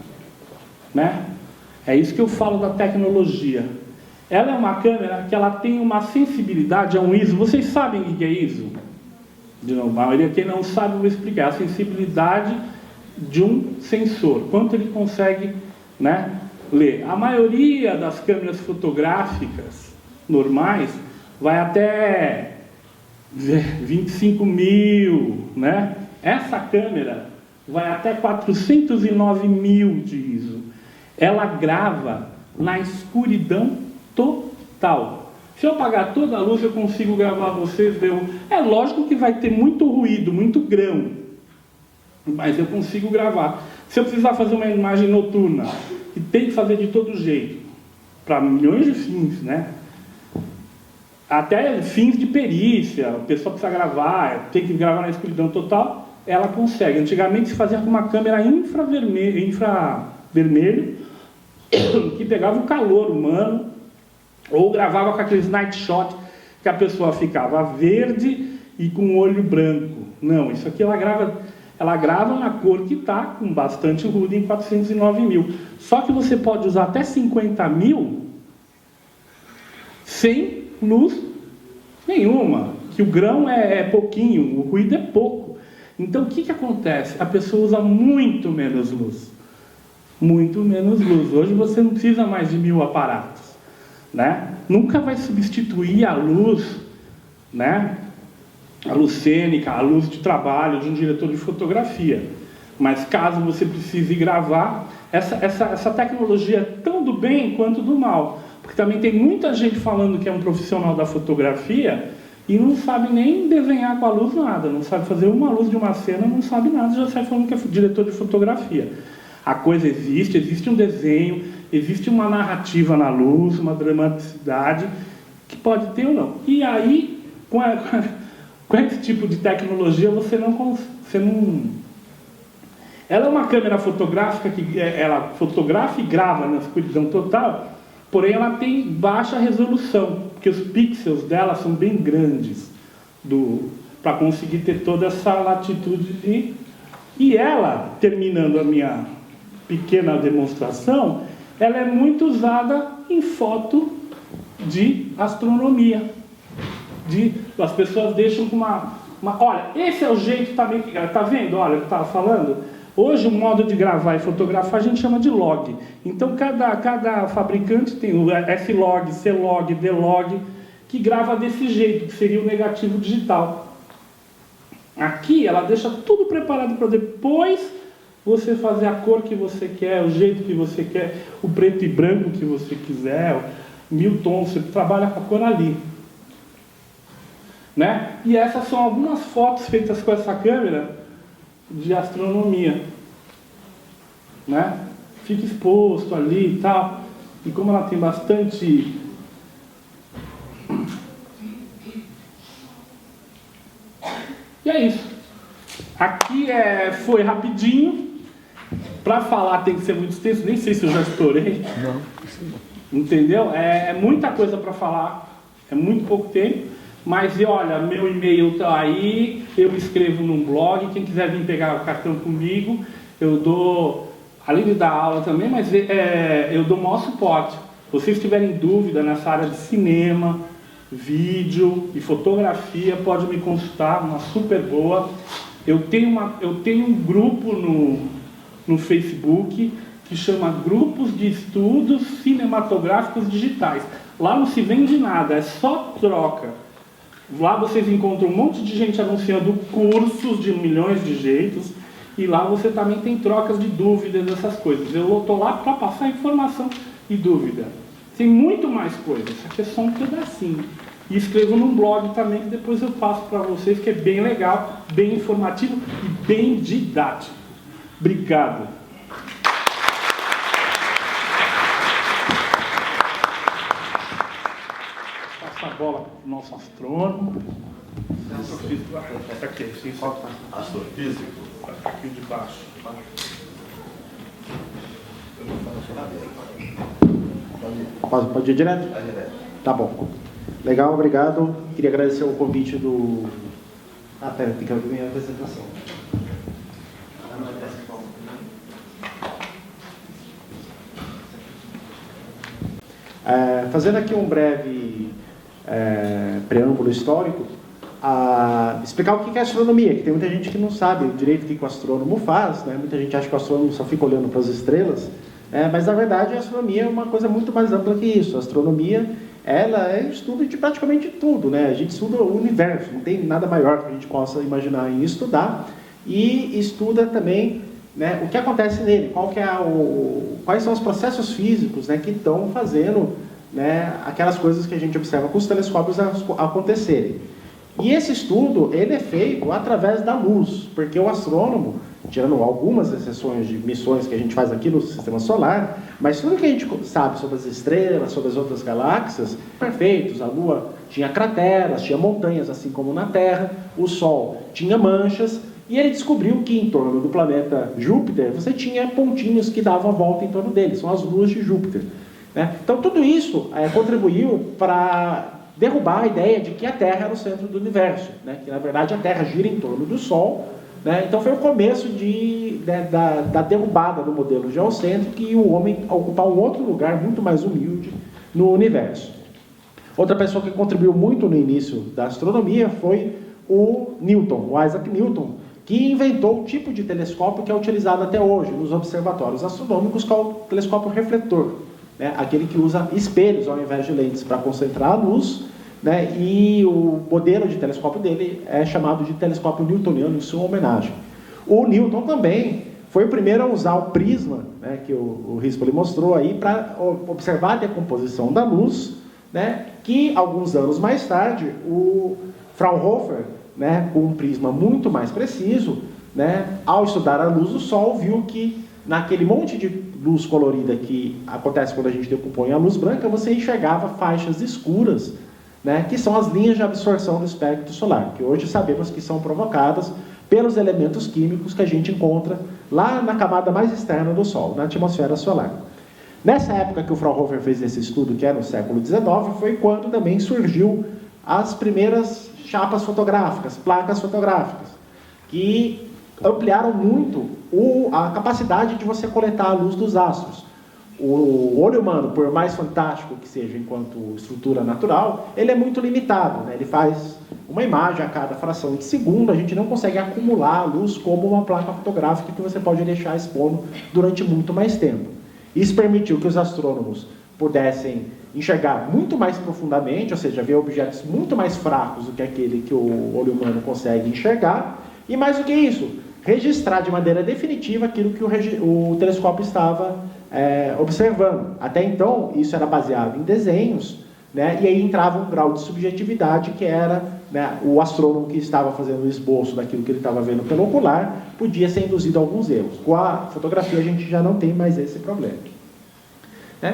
né? É isso que eu falo da tecnologia. Ela é uma câmera que ela tem uma sensibilidade a um ISO. Vocês sabem o que é ISO? De novo, a maioria quem não sabe, eu vou explicar. A sensibilidade de um sensor, quanto ele consegue, né, ler. A maioria das câmeras fotográficas normais vai até 25.000, né? Essa câmera vai até 409.000 de ISO. Ela grava na escuridão total. Se eu apagar toda a luz, eu consigo gravar vocês. É lógico que vai ter muito ruído, muito grão, mas eu consigo gravar. Se eu precisar fazer uma imagem noturna, e tem que fazer de todo jeito, para milhões de fins, né? Até fins de perícia, a pessoa precisa gravar, tem que gravar na escuridão total, ela consegue. Antigamente se fazia com uma câmera infravermelho, que pegava o calor humano, ou gravava com aqueles night shot, que a pessoa ficava verde e com o olho branco. Não, isso aqui ela grava na cor que está, com bastante ruído, em 409.000. Só que você pode usar até 50.000 sem luz nenhuma, que o grão é pouquinho, o ruído é pouco. Então o que acontece? A pessoa usa muito menos luz. Muito menos luz. Hoje você não precisa mais de 1000 aparatos, né? Nunca vai substituir a luz, né? A luz cênica, a luz de trabalho de um diretor de fotografia. Mas caso você precise gravar, essa tecnologia é tão do bem quanto do mal. Porque também tem muita gente falando que é um profissional da fotografia e não sabe nem desenhar com a luz nada, não sabe fazer uma luz de uma cena, não sabe nada, já sai falando que é diretor de fotografia. A coisa existe um desenho, existe uma narrativa na luz, uma dramaticidade, que pode ter ou não. E aí, com esse tipo de tecnologia, você não Ela é uma câmera fotográfica que ela fotografa e grava na escuridão total, porém ela tem baixa resolução, porque os pixels dela são bem grandes para conseguir ter toda essa latitude. E ela, terminando a minha pequena demonstração, ela é muito usada em foto de astronomia. As pessoas deixam com olha, esse é o jeito também, tá vendo? Olha o que eu estava falando. Hoje o modo de gravar e fotografar a gente chama de log. Então cada fabricante tem o S-Log, C-Log, D-Log, que grava desse jeito, que seria o negativo digital. Aqui ela deixa tudo preparado para depois você fazer a cor que você quer, o jeito que você quer, o preto e branco que você quiser, 1000 tons, você trabalha com a cor ali. Né? E essas são algumas fotos feitas com essa câmera de astronomia, né? Fica exposto ali e tal, e como ela tem bastante e é isso. Aqui foi rapidinho. Para falar tem que ser muito extenso, nem sei se eu já estourei. Não. Entendeu? É muita coisa para falar, é muito pouco tempo. Mas olha, meu e-mail está aí, eu escrevo num blog, quem quiser vir pegar o cartão comigo, eu dou, além de dar aula também, mas eu dou o maior suporte. Se vocês tiverem dúvida nessa área de cinema, vídeo e fotografia, pode me consultar, uma super boa. Eu tenho um grupo no Facebook que chama Grupos de Estudos Cinematográficos Digitais. Lá não se vende nada, é só troca. Lá vocês encontram um monte de gente anunciando cursos de milhões de jeitos, e lá você também tem trocas de dúvidas, essas coisas. Eu estou lá para passar informação e dúvida. Tem muito mais coisas, isso aqui é só um pedacinho. E escrevo num blog também, que depois eu passo para vocês, que é bem legal, bem informativo e bem didático. Obrigado. Passa a bola para o nosso astrônomo. Essa aqui, Astrofísico. aqui de baixo. Pode ir direto? Vai direto. Tá bom. Legal, obrigado. Queria agradecer o convite do... pera, tem que abrir minha apresentação. Fazendo aqui um breve preâmbulo histórico, explicar o que é astronomia, que tem muita gente que não sabe direito o que o astrônomo faz, né? Muita gente acha que o astrônomo só fica olhando para as estrelas, mas na verdade a astronomia é uma coisa muito mais ampla que isso. A astronomia, ela é estudo de praticamente tudo, né? A gente estuda o universo, não tem nada maior que a gente possa imaginar em estudar, e estuda também, né, o que acontece nele, quais são os processos físicos, né, que estão fazendo, né, aquelas coisas que a gente observa com os telescópios acontecerem. E esse estudo, ele é feito através da luz, porque o astrônomo, tirando algumas exceções de missões que a gente faz aqui no Sistema Solar, mas tudo que a gente sabe sobre as estrelas, sobre as outras galáxias, perfeitos. A Lua tinha crateras, tinha montanhas, assim como na Terra, o Sol tinha manchas, e ele descobriu que em torno do planeta Júpiter, você tinha pontinhos que davam a volta em torno dele, são as luas de Júpiter, né? Então tudo isso contribuiu para derrubar a ideia de que a Terra era o centro do universo, né? Que na verdade a Terra gira em torno do Sol, né? Então foi o começo da derrubada do modelo geocêntrico e o homem ocupar um outro lugar muito mais humilde no universo. Outra pessoa que contribuiu muito no início da astronomia foi o Newton, o Isaac Newton, que inventou o tipo de telescópio que é utilizado até hoje nos observatórios astronômicos, que é o telescópio refletor, né? Aquele que usa espelhos ao invés de lentes para concentrar a luz, né? E o modelo de telescópio dele é chamado de telescópio newtoniano, em sua homenagem. O Newton também foi o primeiro a usar o prisma, né, que o Rispoli mostrou aí, para observar a decomposição da luz, né, que alguns anos mais tarde o Fraunhofer, né, com um prisma muito mais preciso, né, ao estudar a luz do Sol, viu que naquele monte de luz colorida que acontece quando a gente decompõe a luz branca, você enxergava faixas escuras, né, que são as linhas de absorção do espectro solar, que hoje sabemos que são provocadas pelos elementos químicos que a gente encontra lá na camada mais externa do Sol, na atmosfera solar. Nessa época que o Fraunhofer fez esse estudo, que é no século XIX, foi quando também surgiu as primeiras chapas fotográficas, placas fotográficas, que ampliaram muito a capacidade de você coletar a luz dos astros. O olho humano, por mais fantástico que seja enquanto estrutura natural, ele é muito limitado, né? Ele faz uma imagem a cada fração de segundo, a gente não consegue acumular a luz como uma placa fotográfica que você pode deixar expondo durante muito mais tempo. Isso permitiu que os astrônomos pudessem enxergar muito mais profundamente, ou seja, ver objetos muito mais fracos do que aquele que o olho humano consegue enxergar, e mais do que isso, registrar de maneira definitiva aquilo que o telescópio estava observando. Até então, isso era baseado em desenhos, né, e aí entrava um grau de subjetividade que era, né, o astrônomo que estava fazendo o esboço daquilo que ele estava vendo pelo ocular, podia ser induzido a alguns erros. Com a fotografia a gente já não tem mais esse problema.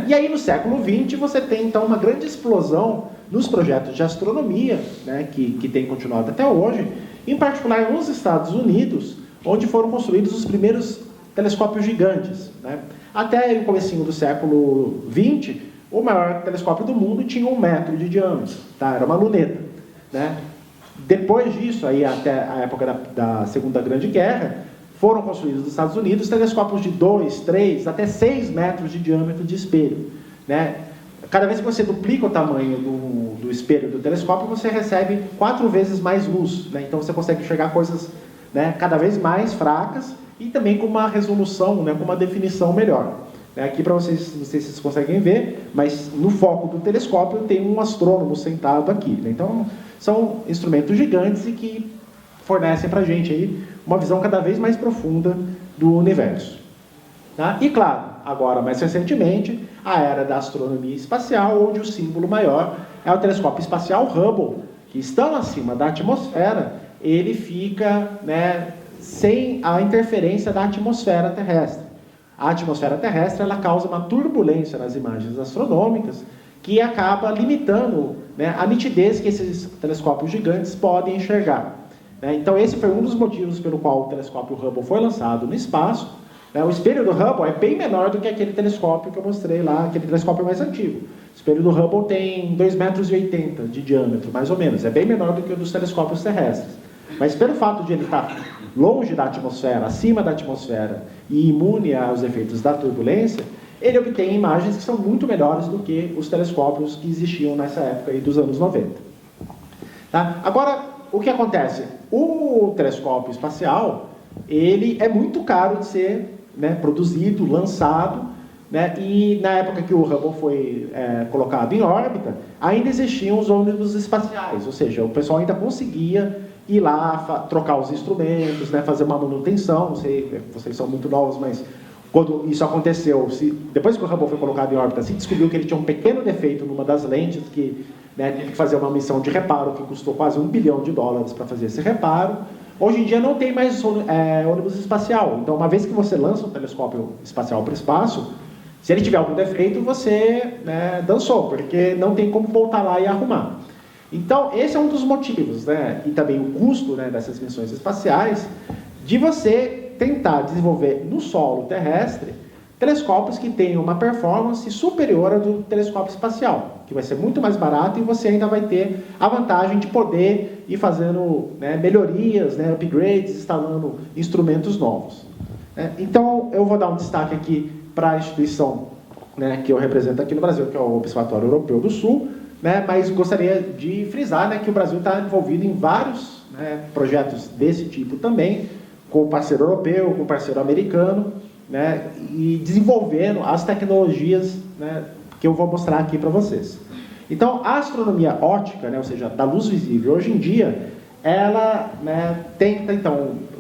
E aí no século XX você tem então uma grande explosão nos projetos de astronomia, né, que tem continuado até hoje, em particular nos Estados Unidos, onde foram construídos os primeiros telescópios gigantes, né? Até o comecinho do século XX, o maior telescópio do mundo tinha 1 metro de diâmetro, tá? Era uma luneta, né? Depois disso, aí até a época da Segunda Grande Guerra, foram construídos nos Estados Unidos telescópios de 2, 3, até 6 metros de diâmetro de espelho, né? Cada vez que você duplica o tamanho do espelho do telescópio, você recebe 4 vezes mais luz, né? Então você consegue enxergar coisas, né, cada vez mais fracas e também com uma resolução, né, com uma definição melhor. Aqui para vocês, não sei se vocês conseguem ver, mas no foco do telescópio tem um astrônomo sentado aqui, né? Então são instrumentos gigantes e que fornecem para a gente aí uma visão cada vez mais profunda do universo. Tá? E claro, agora mais recentemente, a era da astronomia espacial, onde o símbolo maior é o telescópio espacial Hubble, que estando acima da atmosfera, ele fica, né, sem a interferência da atmosfera terrestre. A atmosfera terrestre ela causa uma turbulência nas imagens astronômicas que acaba limitando, né, a nitidez que esses telescópios gigantes podem enxergar. Então esse foi um dos motivos pelo qual o telescópio Hubble foi lançado no espaço. O espelho do Hubble é bem menor do que aquele telescópio que eu mostrei lá, aquele telescópio mais antigo. O espelho do Hubble tem 2,80 metros de diâmetro, mais ou menos. É bem menor do que o dos telescópios terrestres. Mas pelo fato de ele estar longe da atmosfera, acima da atmosfera e imune aos efeitos da turbulência, ele obtém imagens que são muito melhores do que os telescópios que existiam nessa época aí dos anos 90. Tá? Agora, o que acontece? O telescópio espacial, ele é muito caro de ser, né, produzido, lançado, né, e na época que o Hubble foi colocado em órbita, ainda existiam os ônibus espaciais, ou seja, o pessoal ainda conseguia ir lá, trocar os instrumentos, né, fazer uma manutenção. Não sei, vocês são muito novos, mas quando isso aconteceu, depois que o Hubble foi colocado em órbita, se descobriu que ele tinha um pequeno defeito numa das lentes, que, né, teve que fazer uma missão de reparo, que custou quase $1 bilhão para fazer esse reparo. Hoje em dia não tem mais ônibus espacial. Então, uma vez que você lança um telescópio espacial para o espaço, se ele tiver algum defeito, você, né, dançou, porque não tem como voltar lá e arrumar. Então, esse é um dos motivos, né, e também o custo, né, dessas missões espaciais, de você tentar desenvolver no solo terrestre telescópios que tenham uma performance superior à do telescópio espacial, que vai ser muito mais barato e você ainda vai ter a vantagem de poder ir fazendo, né, melhorias, né, upgrades, instalando instrumentos novos. Então, eu vou dar um destaque aqui para a instituição, né, que eu represento aqui no Brasil, que é o Observatório Europeu do Sul, né, mas gostaria de frisar, né, que o Brasil está envolvido em vários, né, projetos desse tipo também, com o parceiro europeu, com o parceiro americano, né, e desenvolvendo as tecnologias, né, que eu vou mostrar aqui para vocês. Então, a astronomia óptica, né, ou seja, da luz visível, hoje em dia, ela, né, tenta, então,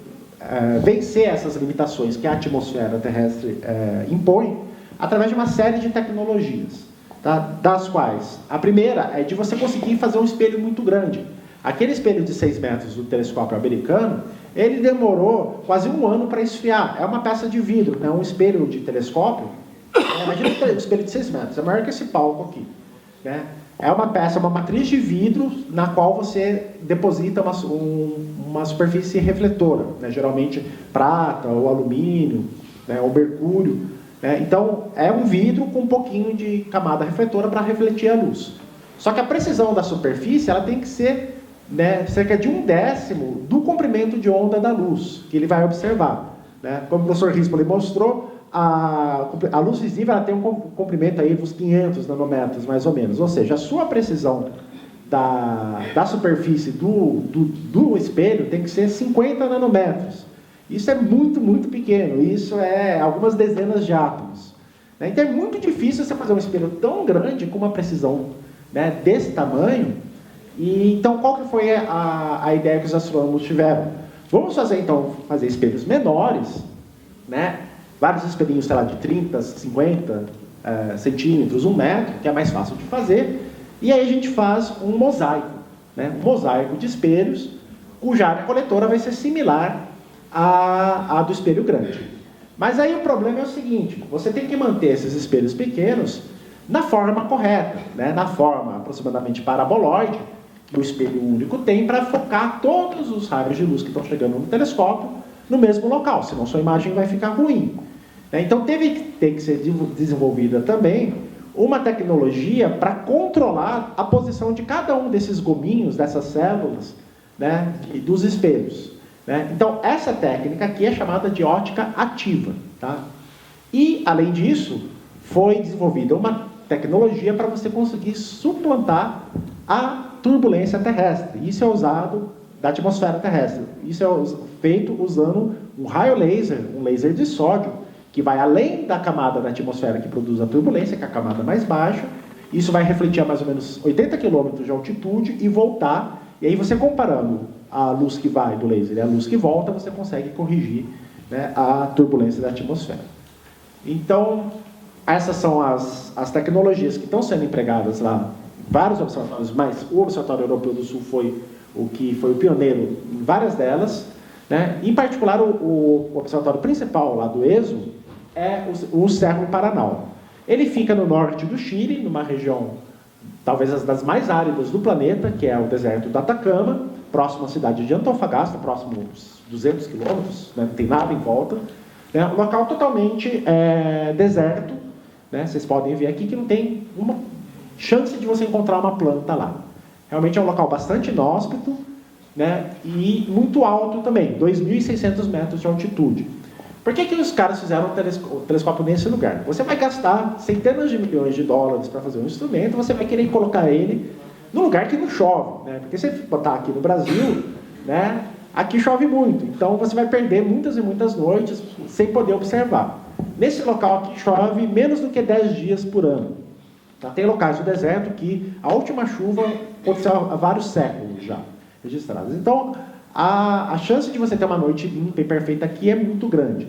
vencer essas limitações que a atmosfera terrestre impõe através de uma série de tecnologias, tá? Das quais a primeira é de você conseguir fazer um espelho muito grande. Aquele espelho de 6 metros do telescópio americano, ele demorou quase 1 ano para esfriar. É uma peça de vidro, né? Um espelho de telescópio. Imagina um espelho de 6 metros, é maior que esse palco aqui, né? é uma peça, uma matriz de vidro na qual você deposita uma superfície refletora, né? Geralmente prata ou alumínio, né? Ou mercúrio, né? Então é um vidro com um pouquinho de camada refletora para refletir a luz. Só que a precisão da superfície ela tem que ser, né, cerca de 1/10 do comprimento de onda da luz que ele vai observar, né? Como o professor Rispoli mostrou, a luz visível ela tem um comprimento aí dos 500 nanômetros, mais ou menos. Ou seja, a sua precisão da superfície do espelho tem que ser 50 nanômetros. Isso é muito, muito pequeno. Isso é algumas dezenas de átomos, né? Então é muito difícil você fazer um espelho tão grande com uma precisão, né, desse tamanho. E então, qual que foi a ideia que os astrônomos tiveram? Vamos fazer espelhos menores, né? Vários espelhinhos, sei lá, de 30, 50 centímetros, 1 metro, que é mais fácil de fazer. E aí a gente faz um mosaico, né? Um mosaico de espelhos, cuja área coletora vai ser similar à do espelho grande. Mas aí o problema é o seguinte, você tem que manter esses espelhos pequenos na forma correta, né? Na forma aproximadamente paraboloide, que o espelho único tem para focar todos os raios de luz que estão chegando no telescópio no mesmo local, senão sua imagem vai ficar ruim. Então tem que ser desenvolvida também uma tecnologia para controlar a posição de cada um desses gominhos, dessas células, né, dos espelhos, né? Então essa técnica aqui é chamada de ótica ativa, tá? E além disso foi desenvolvida uma tecnologia para você conseguir suplantar a turbulência terrestre. Isso é usado da atmosfera terrestre. Isso é feito usando um raio laser, um laser de sódio, que vai além da camada da atmosfera que produz a turbulência, que é a camada mais baixa. Isso vai refletir a mais ou menos 80 km de altitude e voltar. E aí você comparando a luz que vai do laser e a luz que volta, você consegue corrigir, né, a turbulência da atmosfera. Então, essas são as tecnologias que estão sendo empregadas lá. Vários observatórios, mas o Observatório Europeu do Sul foi o que foi o pioneiro em várias delas, né? Em particular, o observatório principal lá do ESO é o Cerro Paranal. Ele fica no norte do Chile, numa região talvez das mais áridas do planeta, que é o deserto do Atacama, próximo à cidade de Antofagasta, próximo uns 200 quilômetros, né? Não tem nada em volta, né? Um local totalmente deserto, né? Vocês podem ver aqui que não tem uma chance de você encontrar uma planta lá. Realmente é um local bastante inóspito, né? E muito alto também, 2.600 metros de altitude. Por que os caras fizeram o telescópio nesse lugar? Você vai gastar centenas de milhões de dólares para fazer um instrumento, você vai querer colocar ele no lugar que não chove, né? Porque se você botar aqui no Brasil, né, aqui chove muito, então você vai perder muitas e muitas noites sem poder observar. Nesse local aqui chove menos do que 10 dias por ano. Tá? Tem locais do deserto que a última chuva aconteceu há vários séculos já registrados. Então, a chance de você ter uma noite limpa e perfeita aqui é muito grande.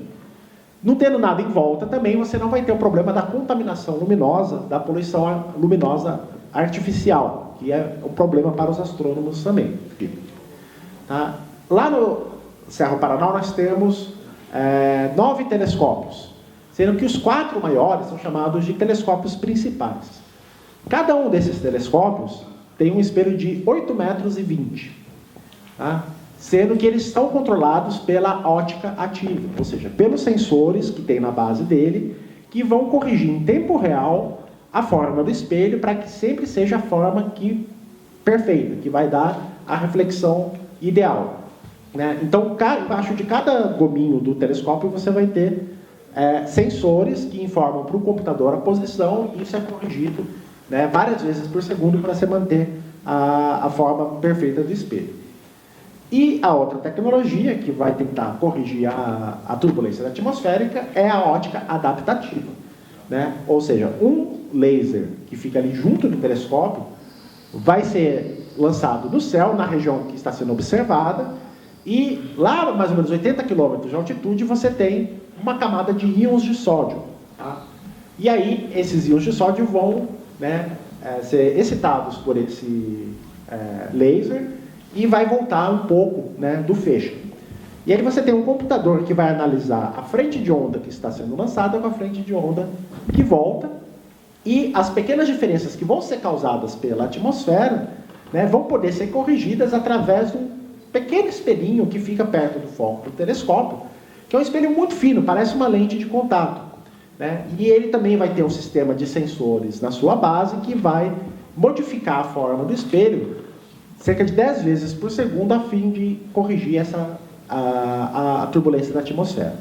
Não tendo nada em volta também, você não vai ter o problema da contaminação luminosa, da poluição luminosa artificial, que é um problema para os astrônomos também. Tá? Lá no Cerro Paranal nós temos 9 telescópios, sendo que os 4 maiores são chamados de telescópios principais. Cada um desses telescópios tem um espelho de 8,20 metros, tá? Sendo que eles estão controlados pela ótica ativa, ou seja, pelos sensores que tem na base dele, que vão corrigir em tempo real a forma do espelho para que sempre seja a forma perfeita, que vai dar a reflexão ideal, né? Então, embaixo de cada gominho do telescópio você vai ter sensores que informam para o computador a posição, e isso é corrigido, né, várias vezes por segundo para você manter a forma perfeita do espelho. E a outra tecnologia que vai tentar corrigir a turbulência atmosférica é a ótica adaptativa, né? Ou seja, um laser que fica ali junto do telescópio vai ser lançado no céu, na região que está sendo observada, e lá a mais ou menos 80 km de altitude você tem uma camada de íons de sódio, tá? E aí esses íons de sódio vão, né, ser excitados por esse laser e vai voltar um pouco, né, do feixe. E aí você tem um computador que vai analisar a frente de onda que está sendo lançada com a frente de onda que volta, E as pequenas diferenças que vão ser causadas pela atmosfera, né, vão poder ser corrigidas através de um pequeno espelhinho que fica perto do foco do telescópio, que é um espelho muito fino, parece uma lente de contato, né? E ele também vai ter um sistema de sensores na sua base que vai modificar a forma do espelho cerca de 10 vezes por segundo a fim de corrigir a turbulência da atmosfera.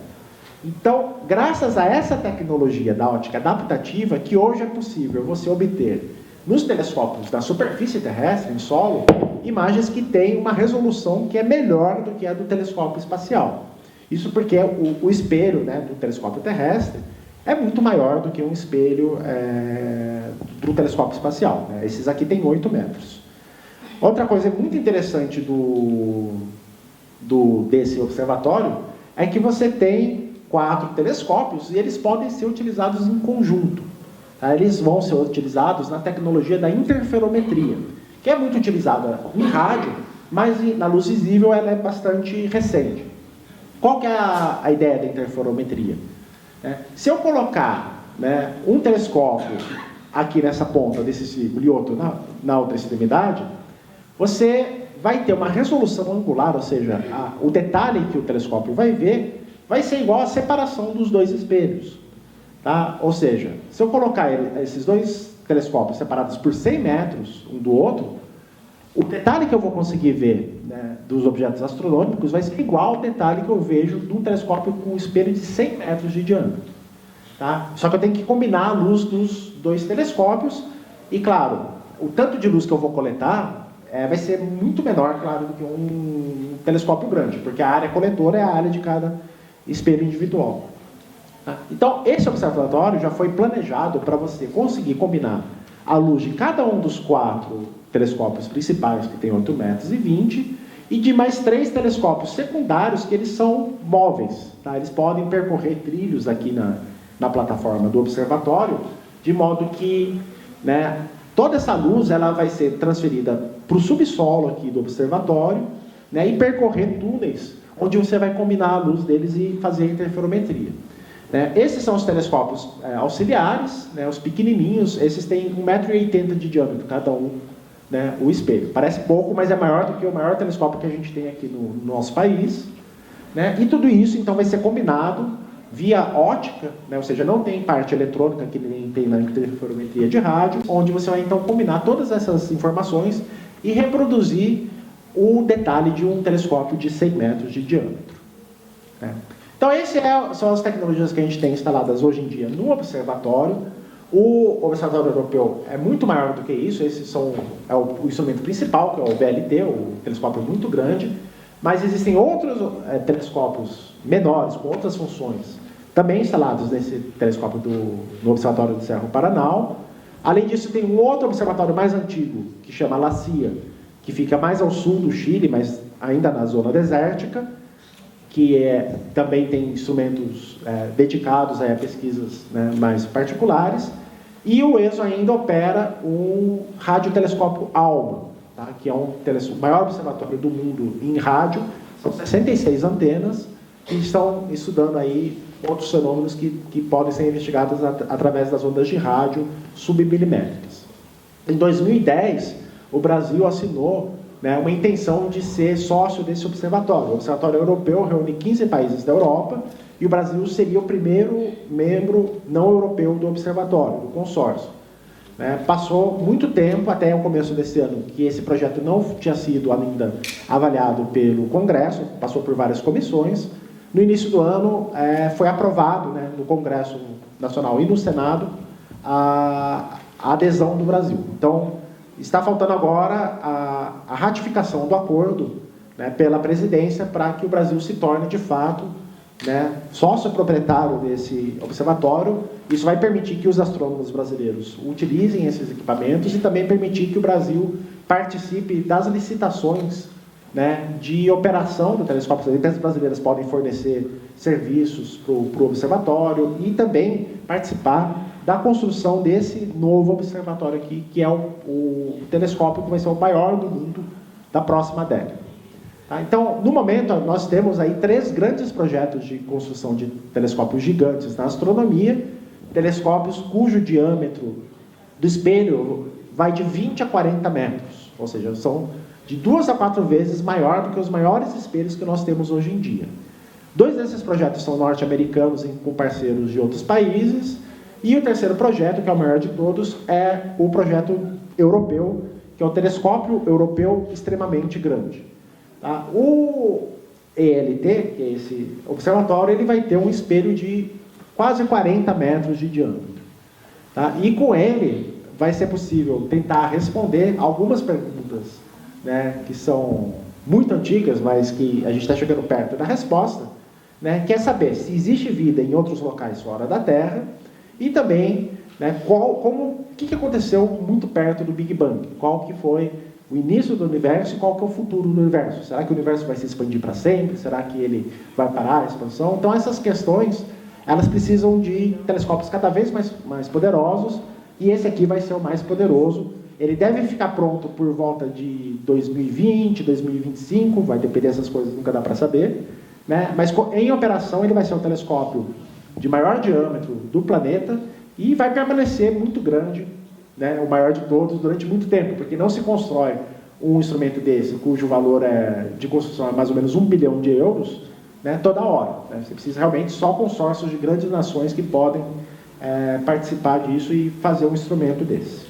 Então, graças a essa tecnologia da ótica adaptativa, que hoje é possível você obter nos telescópios da superfície terrestre, em solo, imagens que têm uma resolução que é melhor do que a do telescópio espacial. Isso porque o espelho, né, do telescópio terrestre é muito maior do que um espelho do telescópio espacial, né? Esses aqui têm 8 metros. Outra coisa muito interessante desse observatório é que você tem 4 telescópios e eles podem ser utilizados em conjunto. Tá? Eles vão ser utilizados na tecnologia da interferometria, que é muito utilizada em rádio, mas na luz visível ela é bastante recente. Qual que é a ideia da interferometria? Se eu colocar, né, um telescópio aqui nessa ponta desse círculo e outro na outra extremidade, você vai ter uma resolução angular, ou seja, o detalhe que o telescópio vai ver vai ser igual à separação dos dois espelhos. Tá? Ou seja, se eu colocar esses dois telescópios separados por 100 metros um do outro, o detalhe que eu vou conseguir ver, né, dos objetos astronômicos vai ser igual ao detalhe que eu vejo de um telescópio com um espelho de 100 metros de diâmetro. Tá? Só que eu tenho que combinar a luz dos dois telescópios e, claro, o tanto de luz que eu vou coletar vai ser muito menor, claro, do que um telescópio grande, porque a área coletora é a área de cada espelho individual. Tá? Então, esse observatório já foi planejado para você conseguir combinar a luz de cada um dos 4 telescópios principais, que tem 8,20 metros, e de mais 3 telescópios secundários, que eles são móveis. Tá? Eles podem percorrer trilhos aqui na plataforma do observatório, de modo que, né, toda essa luz ela vai ser transferida para o subsolo aqui do observatório, né, e percorrer túneis, onde você vai combinar a luz deles e fazer a interferometria. Esses são os telescópios auxiliares, né, os pequenininhos, esses têm 1,80 m de diâmetro cada um, né, o espelho. Parece pouco, mas é maior do que o maior telescópio que a gente tem aqui no nosso país. Né, e tudo isso, então, vai ser combinado via ótica, né, ou seja, não tem parte eletrônica que nem tem na interferometria de rádio, onde você vai, então, combinar todas essas informações e reproduzir o detalhe de um telescópio de 100 metros de diâmetro. Né. Então, essas são as tecnologias que a gente tem instaladas hoje em dia no observatório. O observatório europeu é muito maior do que isso. Esses é o instrumento principal, que é o VLT, o telescópio muito grande. Mas existem outros telescópios menores, com outras funções, também instalados nesse telescópio no Observatório do Cerro Paranal. Além disso, tem um outro observatório mais antigo, que chama LACIA, que fica mais ao sul do Chile, mas ainda na zona desértica, que também tem instrumentos dedicados a pesquisas, né, mais particulares. E o ESO ainda opera um radiotelescópio ALMA, tá, que é o maior observatório do mundo em rádio. São 66 antenas que estão estudando aí outros fenômenos que podem ser investigados através das ondas de rádio submilimétricas. Em 2010, o Brasil assinou, né, uma intenção de ser sócio desse observatório. O Observatório Europeu reúne 15 países da Europa e o Brasil seria o primeiro membro não europeu do observatório, do consórcio. Passou muito tempo, até o começo desse ano, que esse projeto não tinha sido ainda avaliado pelo Congresso, passou por várias comissões. No início do ano, foi aprovado, né, no Congresso Nacional e no Senado a adesão do Brasil. Então, está faltando agora a ratificação do acordo, né, pela presidência para que o Brasil se torne, de fato, né, sócio proprietário desse observatório. Isso vai permitir que os astrônomos brasileiros utilizem esses equipamentos e também permitir que o Brasil participe das licitações, né, de operação do telescópio. As empresas brasileiras podem fornecer serviços para o observatório e também participar da construção desse novo observatório aqui, que é o telescópio que vai ser o maior do mundo da próxima década. Tá? Então, no momento, nós temos aí 3 grandes projetos de construção de telescópios gigantes na astronomia, telescópios cujo diâmetro do espelho vai de 20 a 40 metros, ou seja, são de 2 a 4 vezes maior do que os maiores espelhos que nós temos hoje em dia. 2 desses projetos são norte-americanos com parceiros de outros países, e o terceiro projeto, que é o maior de todos, é o projeto europeu, que é o telescópio europeu extremamente grande. Tá? O ELT, que é esse observatório, ele vai ter um espelho de quase 40 metros de diâmetro. Tá? E com ele vai ser possível tentar responder algumas perguntas, né, que são muito antigas, mas que a gente está chegando perto da resposta, né, que é saber se existe vida em outros locais fora da Terra e também, né, o que aconteceu muito perto do Big Bang, qual que foi o início do universo e qual que é o futuro do universo. Será que o universo vai se expandir para sempre? Será que ele vai parar a expansão? Então essas questões, elas precisam de telescópios cada vez mais poderosos, e esse aqui vai ser o mais poderoso. Ele deve ficar pronto por volta de 2020, 2025, vai depender dessas coisas, nunca dá para saber, né? Mas em operação ele vai ser o telescópio de maior diâmetro do planeta e vai permanecer muito grande, né, o maior de todos, durante muito tempo, porque não se constrói um instrumento desse, cujo valor de construção é mais ou menos 1 bilhão de euros, né, toda hora. Né? Você precisa realmente só consórcios de grandes nações que podem participar disso e fazer um instrumento desse.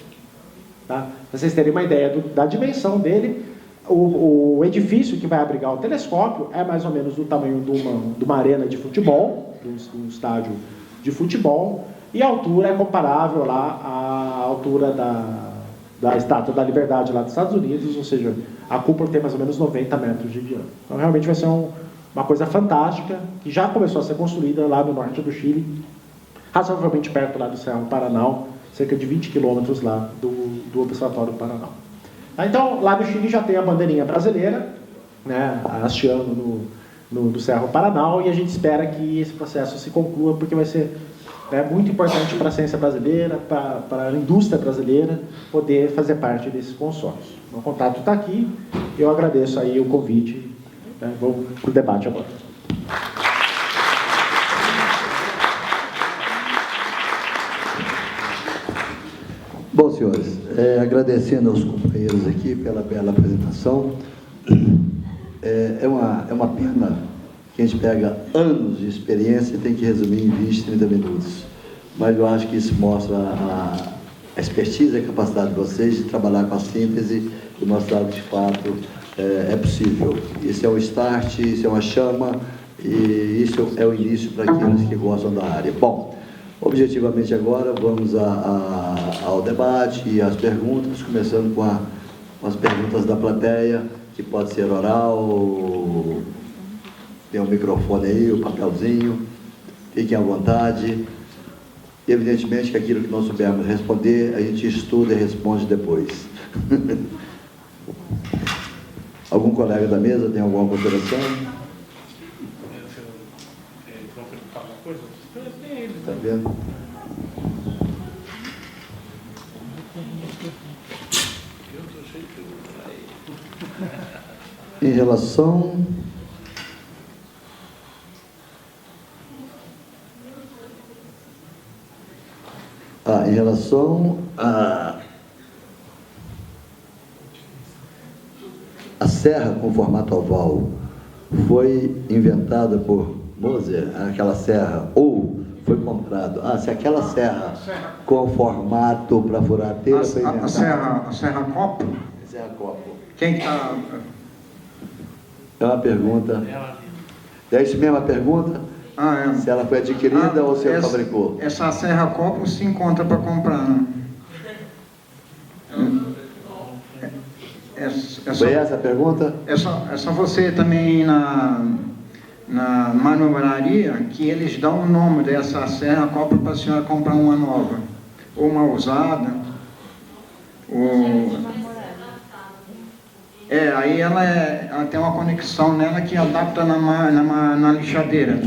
Tá? Para vocês terem uma ideia da dimensão dele, o edifício que vai abrigar o telescópio é mais ou menos do tamanho de uma arena de futebol, de um estádio de futebol, e a altura é comparável lá à altura da Estátua da Liberdade lá dos Estados Unidos, ou seja, a cúpula tem mais ou menos 90 metros de diâmetro. Então realmente vai ser uma coisa fantástica, que já começou a ser construída lá no norte do Chile, razoavelmente perto lá do Cerro Paranal, cerca de 20 quilômetros lá do Observatório Paranal. Então, lá no Chile já tem a bandeirinha brasileira, né, hasteando no Cerro Paranal, e a gente espera que esse processo se conclua, porque vai ser muito importante para a ciência brasileira, para a indústria brasileira, poder fazer parte desse consórcio. O contato está aqui, eu agradeço aí o convite, né, vamos para o debate agora. Bom, senhores, agradecendo aos companheiros aqui pela bela apresentação. É uma pena que a gente pega anos de experiência e tem que resumir em 20, 30 minutos. Mas eu acho que isso mostra a expertise e a capacidade de vocês de trabalhar com a síntese e mostrar que, de fato, é possível. Isso é um start, isso é uma chama, e isso é o início para aqueles que gostam da área. Bom, objetivamente agora vamos ao debate e às perguntas, começando com as perguntas da plateia, que pode ser oral, tem um microfone aí, o papelzinho, fiquem à vontade. Evidentemente que aquilo que nós soubermos responder, a gente estuda e responde depois. Algum colega da mesa tem alguma consideração? Está vendo? Em relação a serra com formato oval foi inventada por Moser, aquela serra, ou foi comprado? Se aquela serra com formato para furar a telha foi inventada. A serra Copo? Serra Copo. Quem está... É uma pergunta. É isso mesmo a pergunta? Se ela foi adquirida ou se ela fabricou? Essa serra Copo se encontra para comprar, né? Foi essa a pergunta? É só você também na manobraria que eles dão o nome dessa serra Copo para a senhora comprar uma nova, ou uma usada, aí ela tem uma conexão nela que adapta na lixadeira.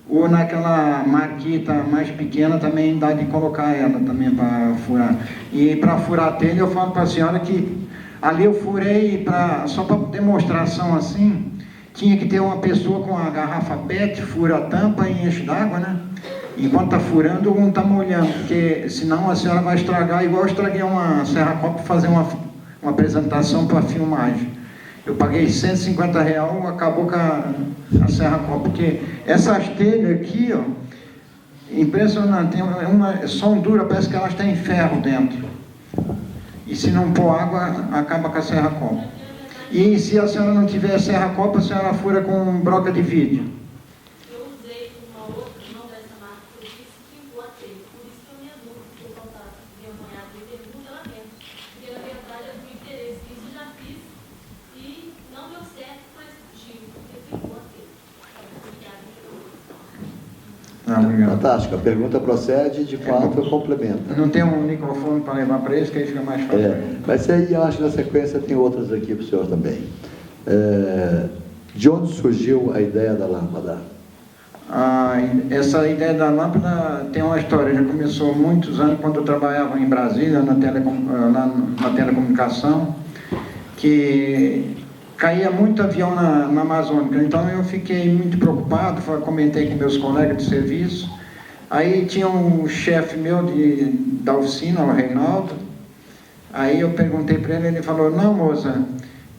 Ou naquela marquita mais pequena também dá de colocar ela também para furar. E para furar a telha eu falo para a senhora que ali eu furei só para demonstração assim, tinha que ter uma pessoa com a garrafa PET, fura a tampa e enche d'água, né? enquanto está furando, um está molhando, porque senão a senhora vai estragar, igual eu estraguei uma serra-copa para fazer uma apresentação para filmagem. Eu paguei R$150, acabou com a serra-copa, porque essas telhas aqui, ó, impressionante, são duras, parece que elas têm ferro dentro. E se não pôr água, acaba com a serra-copa. E se a senhora não tiver serra-copa, a senhora fura com broca de vídeo. Eu usei uma outra, não dessa marca, eu disse que o telha. Por isso que eu me adulto, porque eu estava envergonhada e pergunta lá dentro. Porque na verdade eu tinha interesse, isso eu já fiz e não deu certo por esse motivo, porque ficou a telha. Obrigado. Fantástico. A pergunta procede, de fato, eu complemento. Não tem um microfone para levar para eles, que aí fica mais fácil. Mas aí eu acho que na sequência tem outras aqui para o senhor também. De onde surgiu a ideia da lâmpada? Essa ideia da lâmpada tem uma história, já começou há muitos anos, quando eu trabalhava em Brasília, na telecomunicação, que caía muito avião na Amazônica, então eu fiquei muito preocupado, comentei com meus colegas de serviço. Aí tinha um chefe meu da oficina, o Reinaldo. Aí eu perguntei para ele, ele falou: não, moça,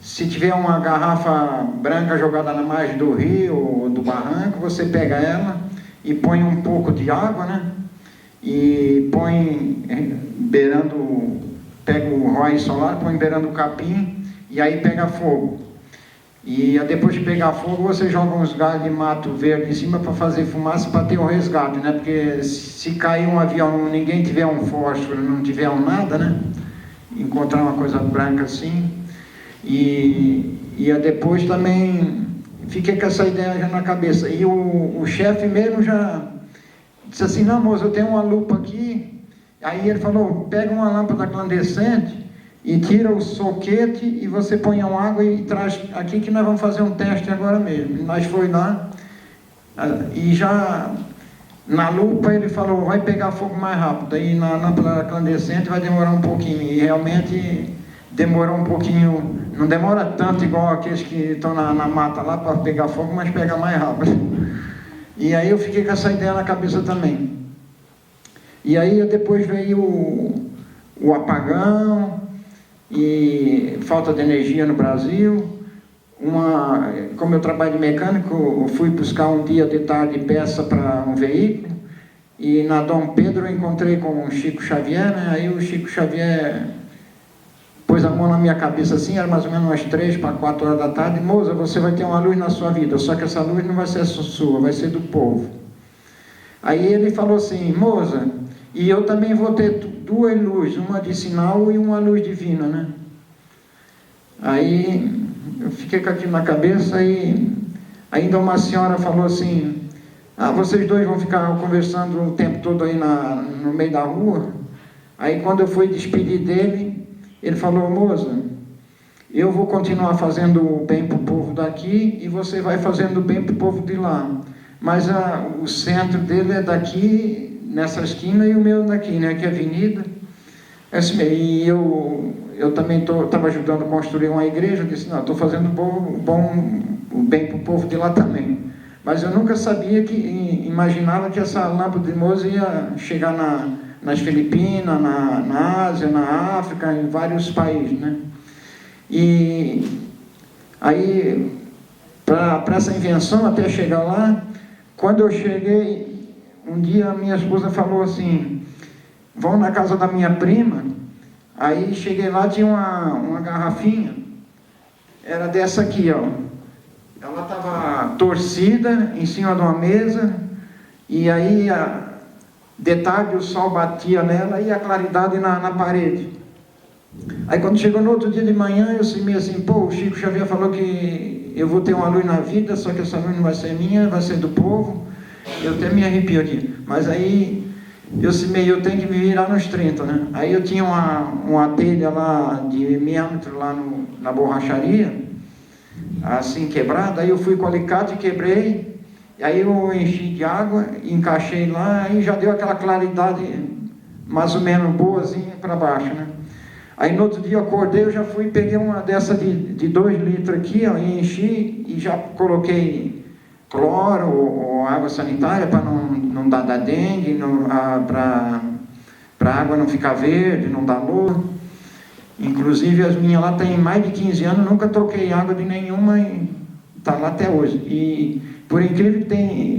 se tiver uma garrafa branca jogada na margem do rio ou do barranco, você pega ela e põe um pouco de água, né? E põe beirando, pega o raio solar, põe beirando o capim e aí pega fogo. E depois de pegar fogo, você joga uns galhos de mato verde em cima para fazer fumaça, para ter o resgate, né? Porque se cair um avião, ninguém tiver um fósforo, não tiver um nada, né? Encontrar uma coisa branca assim. E depois também fiquei com essa ideia já na cabeça. E o chefe mesmo já disse assim: não, moço, eu tenho uma lupa aqui. Aí ele falou: pega uma lâmpada clandescente e tira o soquete e você põe a água e traz aqui que nós vamos fazer um teste agora mesmo. E nós foi lá e já na lupa ele falou: vai pegar fogo mais rápido. Aí na lâmpada clandescente vai demorar um pouquinho. E realmente demorou um pouquinho, não demora tanto igual aqueles que estão na mata lá para pegar fogo, mas pega mais rápido. E aí eu fiquei com essa ideia na cabeça também. E aí depois veio o apagão e falta de energia no Brasil. Como eu trabalho de mecânico, eu fui buscar um dia de tarde peça para um veículo, e na Dom Pedro eu encontrei com o Chico Xavier, né? Aí o Chico Xavier pôs a mão na minha cabeça assim, era mais ou menos umas 3 para 4 horas da tarde: moça, você vai ter uma luz na sua vida, só que essa luz não vai ser sua, vai ser do povo. Aí ele falou assim: moça, e eu também vou ter 2 luzes, uma de sinal e uma luz divina, né? Aí eu fiquei com aquilo na cabeça, e ainda uma senhora falou assim: vocês dois vão ficar conversando o tempo todo aí no meio da rua? Aí quando eu fui despedir dele, ele falou: moça, eu vou continuar fazendo o bem para o povo daqui e você vai fazendo o bem para o povo de lá. Mas o centro dele é daqui, nessa esquina, e o meu daqui, né, que é a avenida. E eu também estava ajudando a construir uma igreja. Eu disse: não, estou fazendo o bem para o povo de lá também. Mas eu nunca imaginava que essa lâmpada de Moza ia chegar nas Filipinas, na Ásia, na África, em vários países, né? E aí, para essa invenção, até chegar lá, quando eu cheguei, um dia a minha esposa falou assim: vão na casa da minha prima. Aí cheguei lá, tinha uma garrafinha, era dessa aqui, ó. Ela estava torcida em cima de uma mesa, e aí, de tarde, o sol batia nela e a claridade na parede. Aí quando chegou no outro dia de manhã, eu semei assim: pô, o Chico Xavier falou que eu vou ter uma luz na vida, só que essa luz não vai ser minha, vai ser do povo. Eu até me arrepio aqui. Mas aí eu semei: eu tenho que me virar nos 30, né? Aí eu tinha uma telha lá de diâmetro lá na borracharia, assim, quebrada. Aí eu fui com o alicate e quebrei. Aí eu enchi de água, encaixei lá, e já deu aquela claridade mais ou menos boazinha para baixo, né? Aí no outro dia eu acordei, eu já fui, peguei uma dessa de 2 litros aqui, ó, e enchi, e já coloquei cloro ou água sanitária para não dar dengue, para a água não ficar verde, não dar luz. Inclusive as minhas lá têm mais de 15 anos, nunca troquei água de nenhuma e está lá até hoje. E por incrível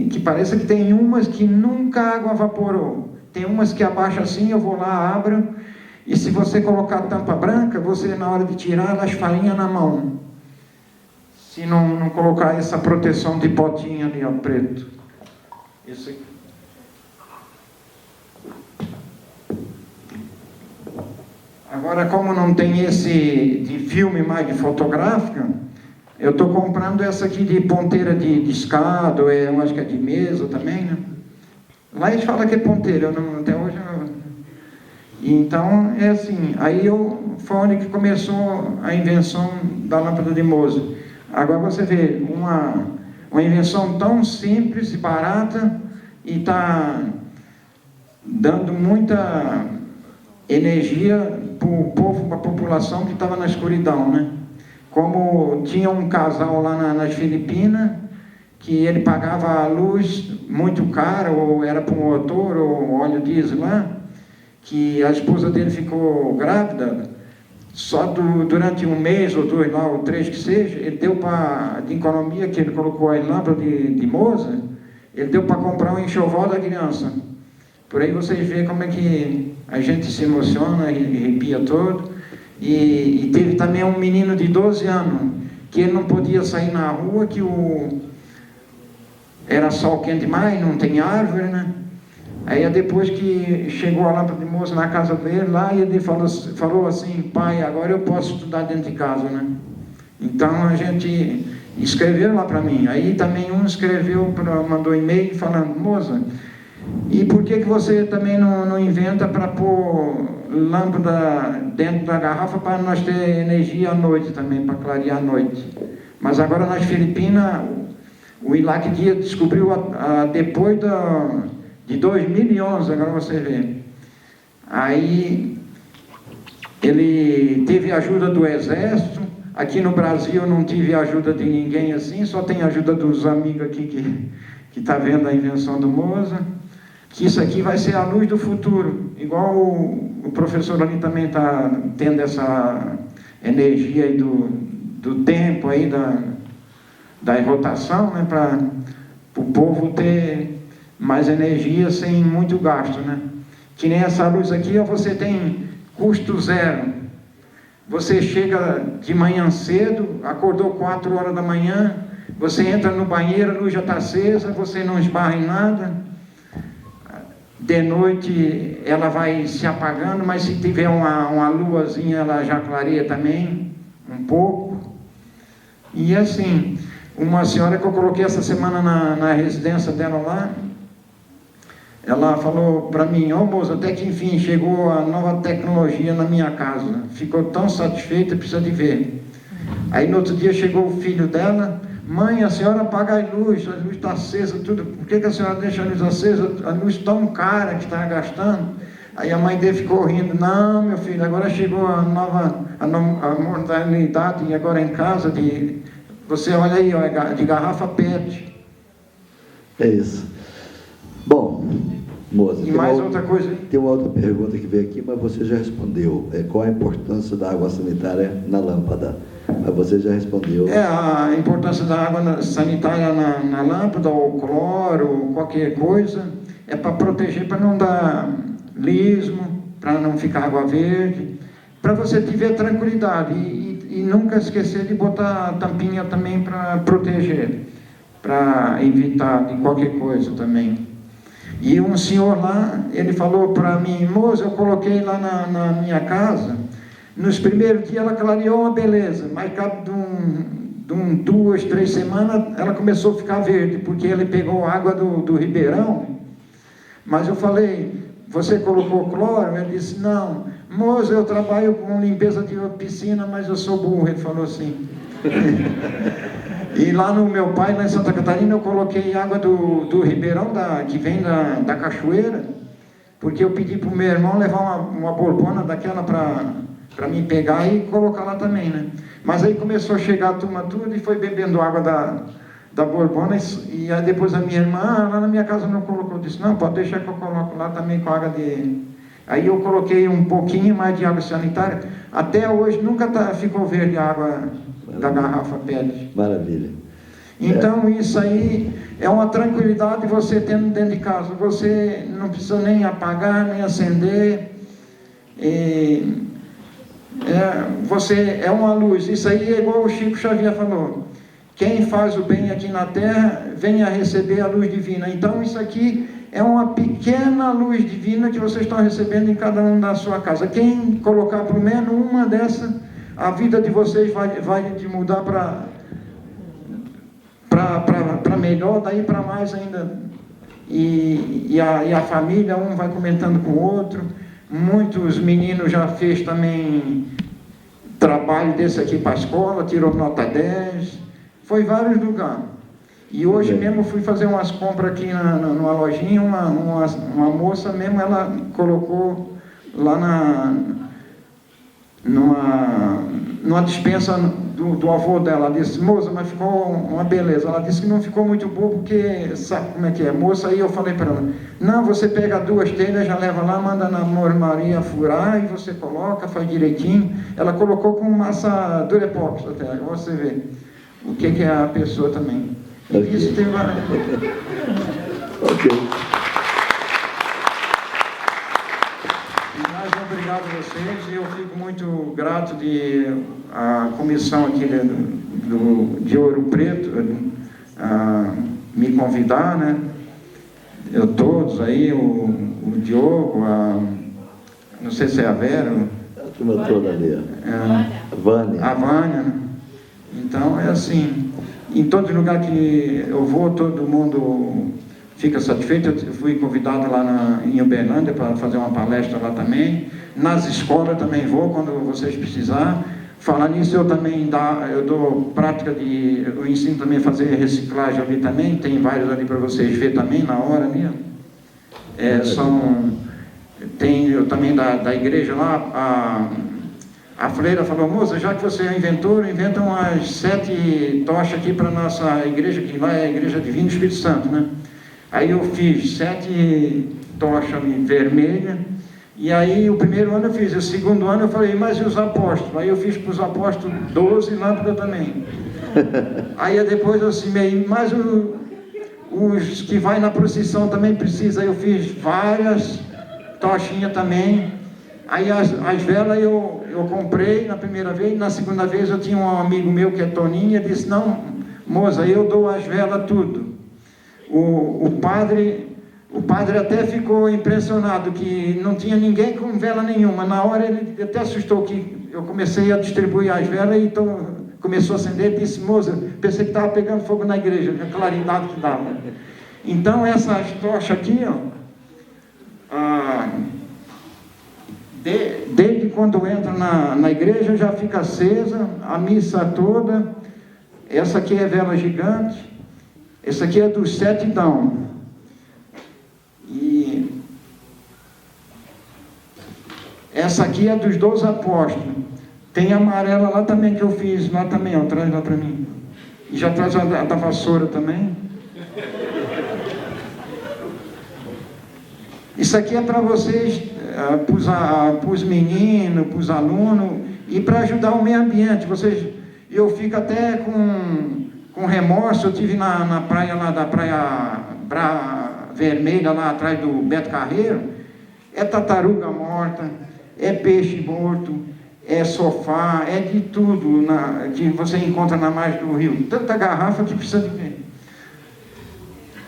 que pareça, que tem umas que nunca a água evaporou. Tem umas que abaixa assim, eu vou lá, abro, e se você colocar a tampa branca, você na hora de tirar, ela esfarinha na mão. Se não colocar essa proteção de potinha ali, ó, preto. Isso aqui. Agora, como não tem esse de filme mais de fotográfica, eu estou comprando essa aqui de ponteira de escada, eu acho que é de mesa também, né? Lá eles falam que é ponteira, até hoje eu... Então, é assim, aí foi onde que começou a invenção da lâmpada de Mozart. Agora você vê, uma invenção tão simples e barata, e está dando muita energia para o povo, para a população que estava na escuridão, né? Como tinha um casal lá nas Filipinas, que ele pagava a luz muito cara, ou era para um motor, ou óleo diesel lá, que a esposa dele ficou grávida, só durante um mês, ou 2 lá, ou 3 que seja, ele deu para, de economia, que ele colocou a lâmpada de Mozart, ele deu para comprar um enxoval da criança. Por aí vocês veem como é que a gente se emociona e arrepia todo. E teve também um menino de 12 anos, que ele não podia sair na rua, que era sol quente demais, não tem árvore, né? Aí depois que chegou a lâmpada de Mozart na casa dele, lá ele falou assim: pai, agora eu posso estudar dentro de casa, né? Então a gente escreveu lá para mim. Aí também um escreveu, mandou e-mail falando: Mozart, e por que você também não inventa para pôr lâmpada dentro da garrafa para nós ter energia à noite também, para clarear à noite? Mas agora nas Filipinas, o Ilac Dias descobriu depois de 2011, agora você vê. Aí ele teve ajuda do Exército. Aqui no Brasil eu não tive ajuda de ninguém assim, só tem ajuda dos amigos aqui que tá vendo a invenção do Mozart. Que isso aqui vai ser a luz do futuro, igual o professor ali também está tendo essa energia aí do tempo aí, da rotação, né, para o povo ter mais energia sem muito gasto, né? Que nem essa luz aqui, ó, você tem custo zero. Você chega de manhã cedo, acordou 4 horas da manhã, você entra no banheiro, a luz já está acesa, você não esbarra em nada. De noite ela vai se apagando, mas se tiver uma luazinha, ela já clareia também um pouco. E assim, uma senhora que eu coloquei essa semana na residência dela lá, ela falou para mim: ô moça, até que enfim chegou a nova tecnologia na minha casa. Ficou tão satisfeita, precisa de ver. Aí no outro dia chegou o filho dela: mãe, a senhora apaga a luz está acesa, tudo. Por que a senhora deixa a luz acesa? A luz tão cara que está gastando. Aí a mãe dele ficou rindo: não, meu filho, agora chegou a modernidade, e agora em casa, você olha aí, ó, de garrafa PET. É isso. Bom, Mozart, E mais outra coisa. Tem uma outra pergunta que veio aqui, mas você já respondeu. Qual a importância da água sanitária na lâmpada? Mas você já respondeu. A importância da água sanitária na lâmpada, ou cloro, ou qualquer coisa, é para proteger, para não dar lismo, para não ficar água verde, para você tiver tranquilidade e nunca esquecer de botar a tampinha também para proteger, para evitar de qualquer coisa também. E um senhor lá, ele falou para mim: moça, eu coloquei lá na minha casa, nos primeiros dias ela clareou uma beleza, mas cabo de 2, 3 semanas ela começou a ficar verde, porque ele pegou água do ribeirão. Mas eu falei: você colocou cloro? Ele disse: não, moça, eu trabalho com limpeza de piscina, mas eu sou burro. Ele falou assim. E lá no meu pai, lá em Santa Catarina, eu coloquei água do ribeirão, que vem da cachoeira, porque eu pedi para o meu irmão levar uma borbona daquela para mim pegar e colocar lá também, né? Mas aí começou a chegar a turma tudo e foi bebendo água da Bourbona, e aí depois a minha irmã, lá na minha casa não colocou, disse, não, pode deixar que eu coloco lá também com água de... Aí eu coloquei um pouquinho mais de água sanitária, até hoje nunca ficou verde a água da garrafa PET. Maravilha. Então isso aí é uma tranquilidade você tendo dentro de casa, você não precisa nem apagar, nem acender, você é uma luz. Isso aí é igual o Chico Xavier falou, quem faz o bem aqui na terra, venha receber a luz divina. Então isso aqui é uma pequena luz divina que vocês estão recebendo em cada um da sua casa. Quem colocar pelo menos uma dessas, a vida de vocês vai de mudar para melhor, daí para mais ainda. E a família, um vai comentando com o outro. Muitos meninos já fez também trabalho desse aqui para a escola, tirou nota 10, foi vários lugares. E hoje mesmo fui fazer umas compras aqui numa lojinha, uma moça mesmo, ela colocou lá numa dispensa do avô dela. Ela disse, moça, mas ficou uma beleza. Ela disse que não ficou muito bom, porque sabe como é que é, moça? Aí eu falei para ela, não, você pega 2 telhas, já leva lá, manda na mormaria furar, e você coloca, faz direitinho. Ela colocou com massa Durepox até, você vê o que é a pessoa também. Okay. Isso tem uma... Ok. Mais obrigado a vocês, e eu fico muito grato de a comissão aqui de Ouro Preto me convidar, né? Todos aí, o Diogo, não sei se é a Vera, A turma toda ali, a Vânia. a Vânia, né? Então é assim, em todo lugar que eu vou, todo mundo fica satisfeito. Eu fui convidado lá em Uberlândia para fazer uma palestra lá também. Nas escolas também vou, quando vocês precisar. Falar nisso, eu também dou prática eu ensino também a fazer reciclagem ali também. Tem vários ali para vocês verem também, na hora ali. Tem eu também da igreja lá, a freira falou, moça, já que você é inventor, inventa umas 7 tochas aqui para a nossa igreja, que lá é a Igreja Divina Espírito Santo, né? Aí eu fiz 7 tochas vermelhas, e aí o primeiro ano eu fiz, o segundo ano eu falei, mas e os apóstolos? Aí eu fiz para os apóstolos 12 lâmpadas também. Aí depois eu assimei, mas os que vai na procissão também precisa, aí eu fiz várias tochinhas também. Aí as velas eu comprei na primeira vez, na segunda vez eu tinha um amigo meu que é Toninho, ele disse, não, moça, eu dou as velas tudo. O padre até ficou impressionado, que não tinha ninguém com vela nenhuma. Na hora ele até assustou, que eu comecei a distribuir as velas, e então começou a acender, e disse, moça, pensei que estava pegando fogo na igreja, a claridade que dava. Então essas tochas aqui, desde quando entra na igreja já fica acesa, a missa toda. Essa aqui é vela gigante, essa aqui é dos 7 dão, e essa aqui é dos 12 apóstolos. Tem a amarela lá também, que eu fiz lá também, traz lá para mim, e já traz a da vassoura também. Isso aqui é para vocês, para os meninos, para os alunos, e para ajudar o meio ambiente. Eu fico até com remorso. Eu estive na praia lá da Praia Vermelha, lá atrás do Beto Carreiro. É tartaruga morta, é peixe morto, é sofá, é de tudo que você encontra na margem do rio. Tanta garrafa que precisa de ver.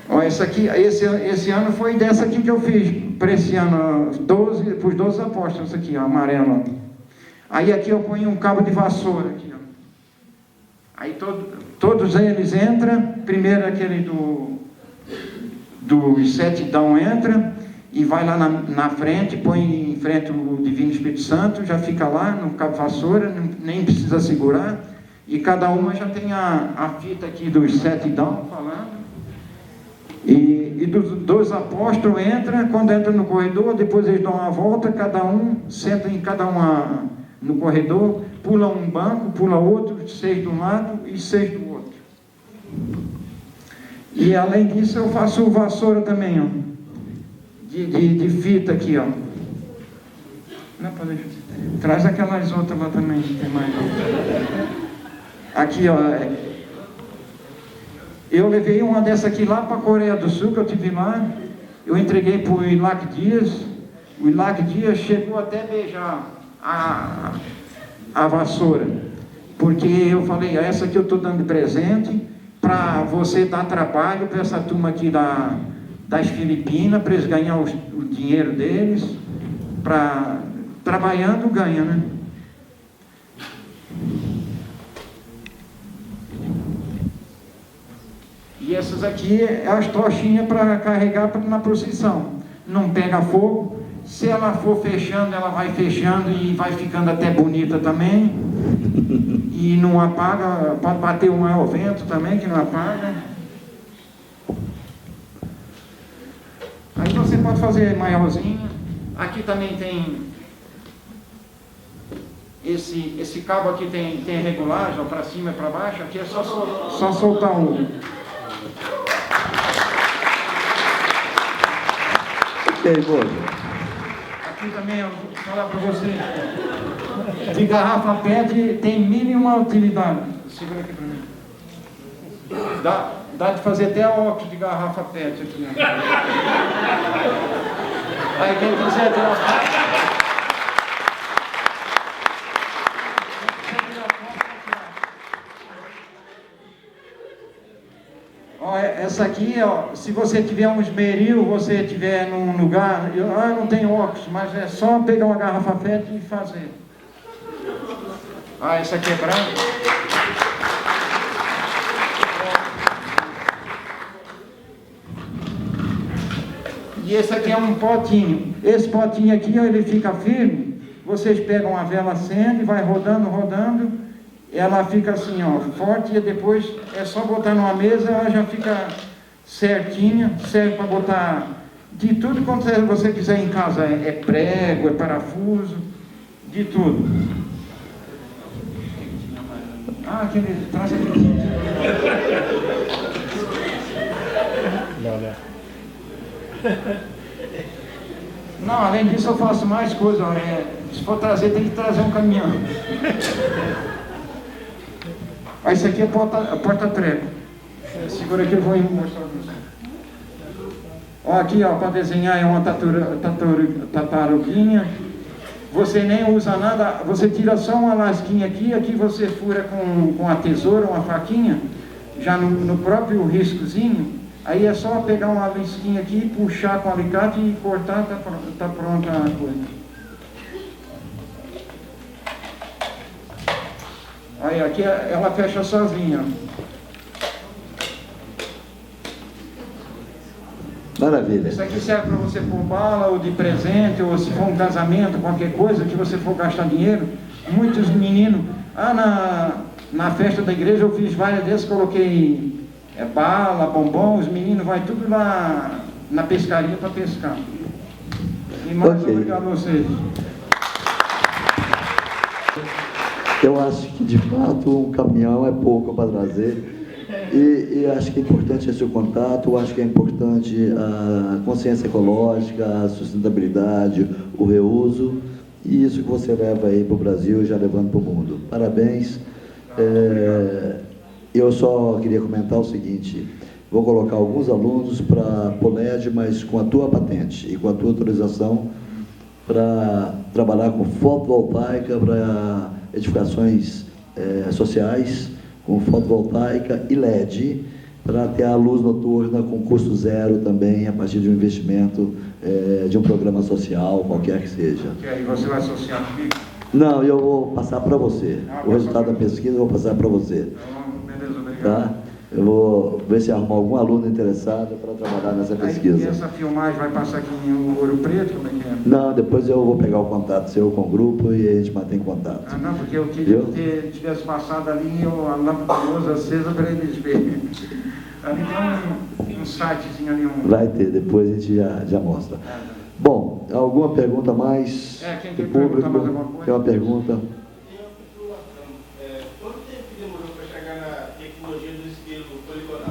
Olha, esse ano foi dessa aqui que eu fiz, para esse ano, para os 12 apóstolos, aqui, amarelo. Aí aqui eu ponho um cabo de vassoura, aqui, ó. Aí todos eles entram, primeiro aquele dos 7 dão entra, e vai lá na frente, põe em frente o Divino Espírito Santo, já fica lá no cabo de vassoura, nem precisa segurar, e cada uma já tem a fita aqui dos 7 dão falando. E dos 2 apóstolos quando entra no corredor, depois eles dão uma volta, cada um senta em cada uma no corredor, pula um banco, pula outro, 6 de um lado e 6 do outro. E além disso eu faço vassoura também, ó. De fita aqui, ó. Não, pode... Traz aquelas outras lá também, tem mais. Aqui, ó. Eu levei uma dessa aqui lá para a Coreia do Sul, que eu tive lá. Eu entreguei para o Ilac Dias. O Ilac Dias chegou até a beijar a vassoura. Porque eu falei, essa aqui eu estou dando de presente para você dar trabalho para essa turma aqui das Filipinas, para eles ganhar o dinheiro deles. Trabalhando ganha, né? E essas aqui é as tochinhas para carregar na procissão. Não pega fogo. Se ela for fechando, ela vai fechando e vai ficando até bonita também. E não apaga, pode bater o maior vento também, que não apaga. Aí você pode fazer maiorzinha. Aqui também tem... Esse cabo aqui tem regulagem, para cima e para baixo. Aqui é só soltar um. Aqui também, eu vou falar para você, de garrafa PET tem mínima utilidade. Segura aqui para mim. Dá de fazer até óculos de garrafa PET aqui. Né? Aí quem quiser tirar... Essa aqui, ó, se você tiver um esmeril, você tiver num lugar, eu não tenho óculos, mas é só pegar uma garrafa PET e fazer. Essa aqui é branca. E esse aqui é um potinho. Esse potinho aqui, ó, ele fica firme. Vocês pegam a vela, acende, vai rodando, rodando. Ela fica assim, ó, forte, e depois é só botar numa mesa, ela já fica certinha, serve para botar de tudo quanto você quiser em casa, é prego, é parafuso, de tudo. Aquele, traz aquele. Não, além disso eu faço mais coisa, se for trazer, tem que trazer um caminhão. Isso aqui é porta-treco. Segura aqui, eu vou mostrar para você. Ó, aqui, ó, para desenhar é uma tartaruguinha. Você nem usa nada, você tira só uma lasquinha aqui você fura com a tesoura, uma faquinha, já no próprio riscozinho. Aí é só pegar uma lasquinha aqui, puxar com o alicate e cortar, tá pronta a coisa. Aí aqui ela fecha sozinha. Maravilha. Isso aqui serve para você pôr bala ou de presente, ou se for um casamento, qualquer coisa que você for gastar dinheiro. Muitos meninos, na festa da igreja eu fiz várias vezes, coloquei bala, bombom, os meninos vai tudo lá na pescaria para pescar. E mais obrigado a vocês. Eu acho que, de fato, um caminhão é pouco para trazer. E acho que é importante esse contato, eu acho que é importante a consciência ecológica, a sustentabilidade, o reuso, e isso que você leva aí para o Brasil, já levando para o mundo. Parabéns. Eu só queria comentar o seguinte, vou colocar alguns alunos para a POLED, mas com a tua patente e com a tua autorização para trabalhar com fotovoltaica para edificações sociais, com fotovoltaica e LED, para ter a luz noturna com custo zero também, a partir de um investimento de um programa social, qualquer que seja. E você vai associar comigo? Não, eu vou passar para você. O resultado da pesquisa eu vou passar para você. Beleza, obrigado. Tá? Eu vou ver se arrumar algum aluno interessado para trabalhar nessa pesquisa. E essa filmagem vai passar aqui em Ouro Preto, como é que é? Não, depois eu vou pegar o contato seu com o grupo e a gente mantém contato. Não, porque eu queria que tivesse passado ali a lâmpada de luz acesa para eles verem. Ali tem um sitezinho ali. Vai ter, depois a gente já mostra. Bom, alguma pergunta mais? Quem do quer público? perguntar mais alguma coisa? Tem uma pergunta? Quanto tempo demorou para chegar na tecnologia do espelho poligonal?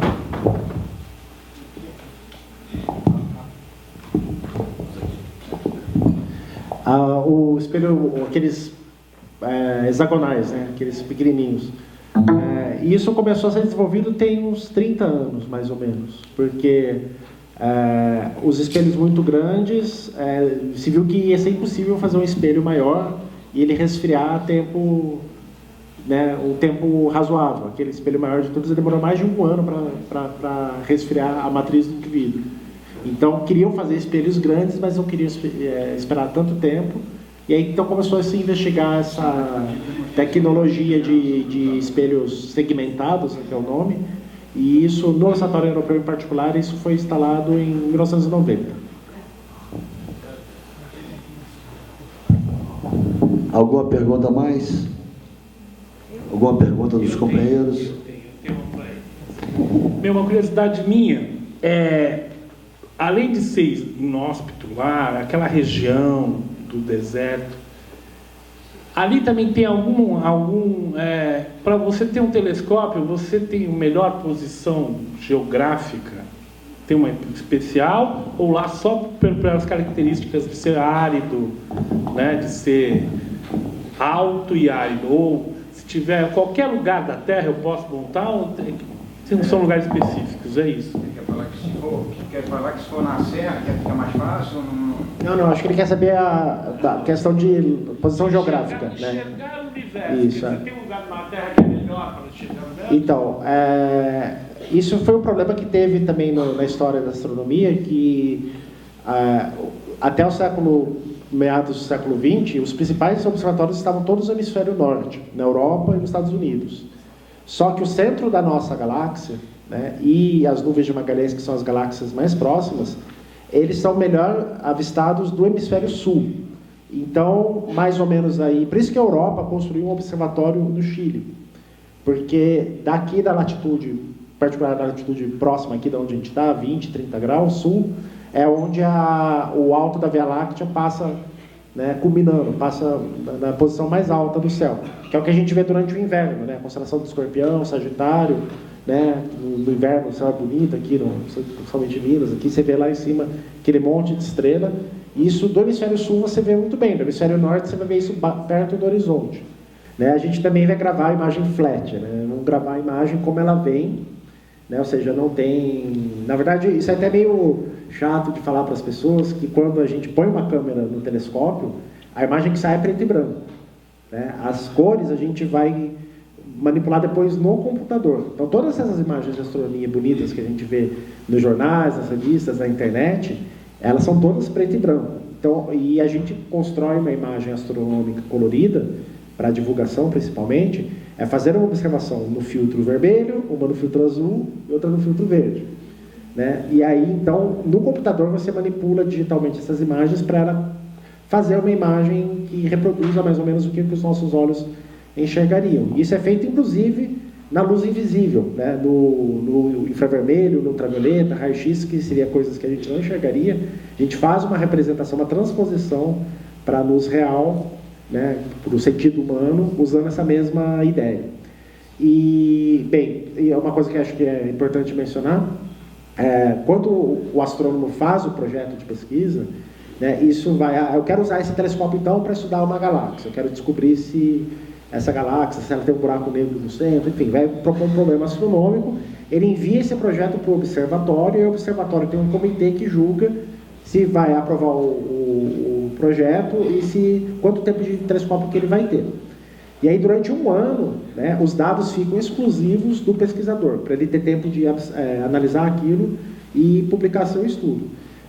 O espelho, aqueles hexagonais, né? Aqueles pequenininhos. E isso começou a ser desenvolvido tem uns 30 anos, mais ou menos, porque os espelhos muito grandes, se viu que ia ser impossível fazer um espelho maior e ele resfriar a tempo, né, um tempo razoável. Aquele espelho maior de todos demorou mais de 1 ano para resfriar a matriz do indivíduo. Então, queriam fazer espelhos grandes, mas não queriam esperar tanto tempo. E aí, então, começou a se investigar essa tecnologia de espelhos segmentados, que é o nome. E isso, no Ossatório Europeu em particular, isso foi instalado em 1990. Alguma pergunta a mais? Alguma pergunta dos companheiros? Eu tenho uma curiosidade minha, além de ser inóspito lá, aquela região do deserto, ali também tem para você ter um telescópio, você tem melhor posição geográfica, tem uma especial, ou lá só pelas características de ser árido, né, de ser alto e árido, ou se tiver qualquer lugar da Terra eu posso montar, ou se não são lugares específicos, é isso. Quer falar que se for na serra, quer ficar mais fácil? Não, acho que ele quer saber a questão de posição geográfica, né? Enxergar o universo. Isso, Você tem um lugar na Terra que é melhor para enxergar o universo? Então, isso foi um problema que teve também na história da astronomia, que até meados do século XX, os principais observatórios estavam todos no hemisfério norte, na Europa e nos Estados Unidos. Só que o centro da nossa galáxia, né, e as nuvens de Magalhães, que são as galáxias mais próximas, eles são melhor avistados do hemisfério sul. Então, mais ou menos aí, por isso que a Europa construiu um observatório no Chile, porque daqui da latitude, particular da latitude próxima aqui de onde a gente está, 20, 30 graus sul, é onde o alto da Via Láctea passa, né, culminando, passa na posição mais alta do céu, que é o que a gente vê durante o inverno, né, a constelação do Escorpião, Sagitário, né, no inverno o céu é bonito aqui, principalmente em Minas, aqui você vê lá em cima aquele monte de estrela. Isso do hemisfério sul você vê muito bem, do hemisfério norte você vai ver isso perto do horizonte, né. A gente também vai gravar a imagem flat, né, vamos gravar a imagem como ela vem, né, ou seja, não tem... Na verdade, isso é até meio chato de falar para as pessoas, que quando a gente põe uma câmera no telescópio, a imagem que sai é preto e branco, né. As cores a gente vai manipular depois no computador. Então, todas essas imagens de astronomia bonitas que a gente vê nos jornais, nas revistas, na internet, elas são todas preto e branco. Então, e a gente constrói uma imagem astronômica colorida, para divulgação principalmente, é fazer uma observação no filtro vermelho, uma no filtro azul e outra no filtro verde, né? E aí, então, no computador você manipula digitalmente essas imagens para ela fazer uma imagem que reproduza mais ou menos o que os nossos olhos enxergariam. Isso é feito, inclusive, na luz invisível, né? No infravermelho, no ultravioleta, raio-x, que seria coisas que a gente não enxergaria. A gente faz uma representação, uma transposição para a luz real, né? Para o sentido humano, usando essa mesma ideia. E, bem, é uma coisa que acho que é importante mencionar, quando o astrônomo faz o projeto de pesquisa, né, eu quero usar esse telescópio, então, para estudar uma galáxia. Eu quero descobrir se essa galáxia, se ela tem um buraco negro no centro, enfim, vai propor um problema astronômico. Ele envia esse projeto para o observatório, e o observatório tem um comitê que julga se vai aprovar o projeto e quanto tempo de telescópio que ele vai ter. E aí, durante 1 ano, né, os dados ficam exclusivos do pesquisador, para ele ter tempo de analisar aquilo e publicar seu estudo.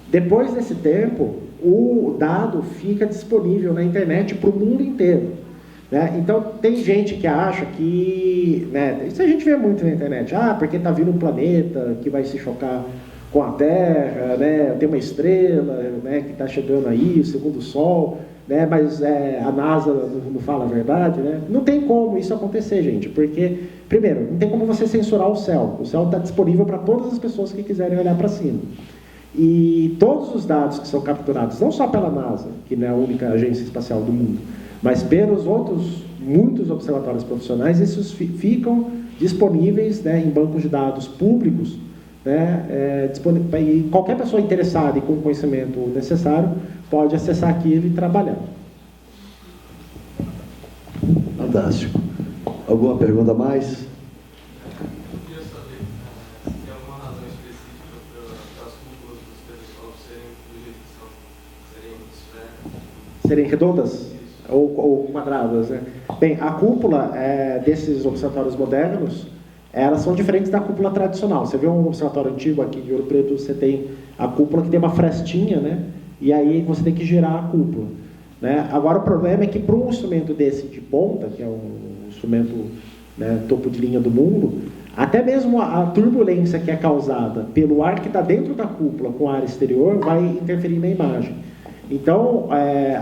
Depois desse tempo, o dado fica disponível na internet para o mundo inteiro. Né? Então, tem gente que acha que... Né, isso a gente vê muito na internet. Porque está vindo um planeta que vai se chocar com a Terra, né? Tem uma estrela, né, que está chegando aí, segundo o Sol, né? Mas a NASA não fala a verdade. Né? Não tem como isso acontecer, gente, porque, primeiro, não tem como você censurar o céu. O céu está disponível para todas as pessoas que quiserem olhar para cima. E todos os dados que são capturados, não só pela NASA, que não é a única agência espacial do mundo, mas pelos muitos observatórios profissionais, esses ficam disponíveis, né, em bancos de dados públicos né, e qualquer pessoa interessada e com o conhecimento necessário pode acessar aquilo e trabalhar. Fantástico. Alguma pergunta a mais? Eu queria saber se tem alguma razão específica para as cúpulas dos telescópios serem do jeito que são, serem esféricas. Serem redondas ou quadradas, né? Bem, a cúpula desses observatórios modernos, elas são diferentes da cúpula tradicional. Você vê um observatório antigo aqui de Ouro Preto, você tem a cúpula que tem uma frestinha, né? E aí você tem que girar a cúpula, né? Agora o problema é que para um instrumento desse de ponta, que é um instrumento, né, topo de linha do mundo, até mesmo a turbulência que é causada pelo ar que está dentro da cúpula com o ar exterior vai interferir na imagem. Então,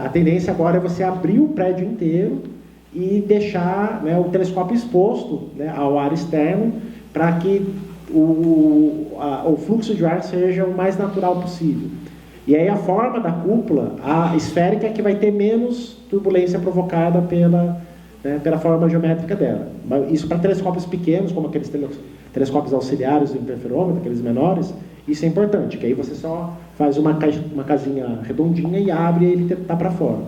a tendência agora é você abrir o prédio inteiro e deixar, né, o telescópio exposto, né, ao ar externo, para que o fluxo de ar seja o mais natural possível. E aí a forma da cúpula, a esférica, é que vai ter menos turbulência provocada pela forma geométrica dela. Isso para telescópios pequenos, como aqueles telescópios auxiliares do interferômetro, aqueles menores, isso é importante, que aí você só faz uma casinha redondinha e abre e ele está para fora.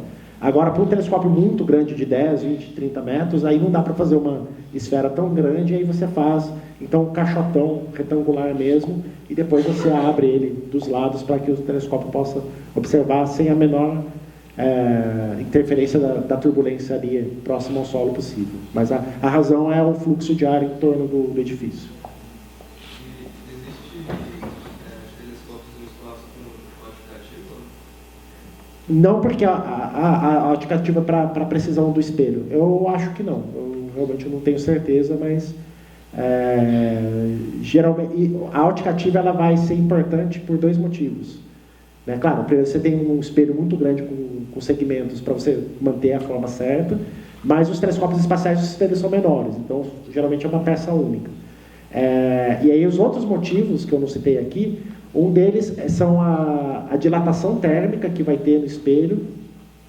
Agora, para um telescópio muito grande, de 10, 20, 30 metros, aí não dá para fazer uma esfera tão grande, aí você faz, então, um caixotão retangular mesmo, e depois você abre ele dos lados para que o telescópio possa observar sem a menor interferência da turbulência ali próximo ao solo possível. Mas a razão é o fluxo de ar em torno do edifício. Existe telescópios no espaço com ótica ativa? Não, porque a ótica ativa para a precisão do espelho. Eu acho que não. Eu realmente não tenho certeza, mas geralmente a ótica ativa ela vai ser importante por dois motivos. Né? Claro, primeiro você tem um espelho muito grande com segmentos para você manter a forma certa, mas os telescópios espaciais os espelhos são menores, então geralmente é uma peça única. E aí os outros motivos que eu não citei aqui, um deles são a dilatação térmica que vai ter no espelho,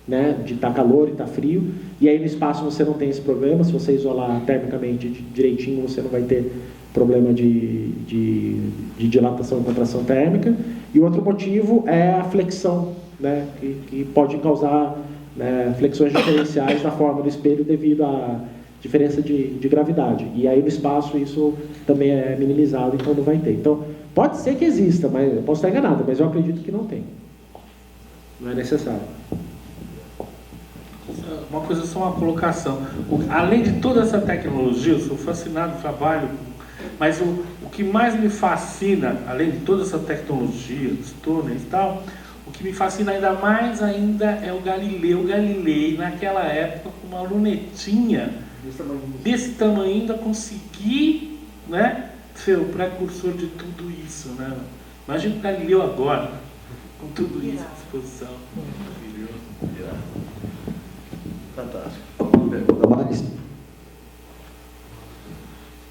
né, de estar calor e estar frio, e aí no espaço você não tem esse problema. Se você isolar termicamente direitinho, você não vai ter problema de dilatação e contração térmica. E o outro motivo é a flexão, né, que pode causar, né, flexões diferenciais na forma do espelho devido à diferença de gravidade. E aí no espaço isso também é minimizado, então não vai ter. Então, pode ser que exista, mas eu posso estar enganado, mas eu acredito que não tem. Não é necessário. Uma coisa, só uma colocação. Além de toda essa tecnologia, eu sou fascinado, trabalho, mas o que mais me fascina, além de toda essa tecnologia, dos túneis e tal, o que me fascina ainda mais é o Galileu Galilei, naquela época, com uma lunetinha desse tamanho, ainda conseguir, né, ser o precursor de tudo isso, né? Imagina o Galileu agora, com tudo isso à disposição. Maravilhoso. Fantástico. Alguma pergunta mais?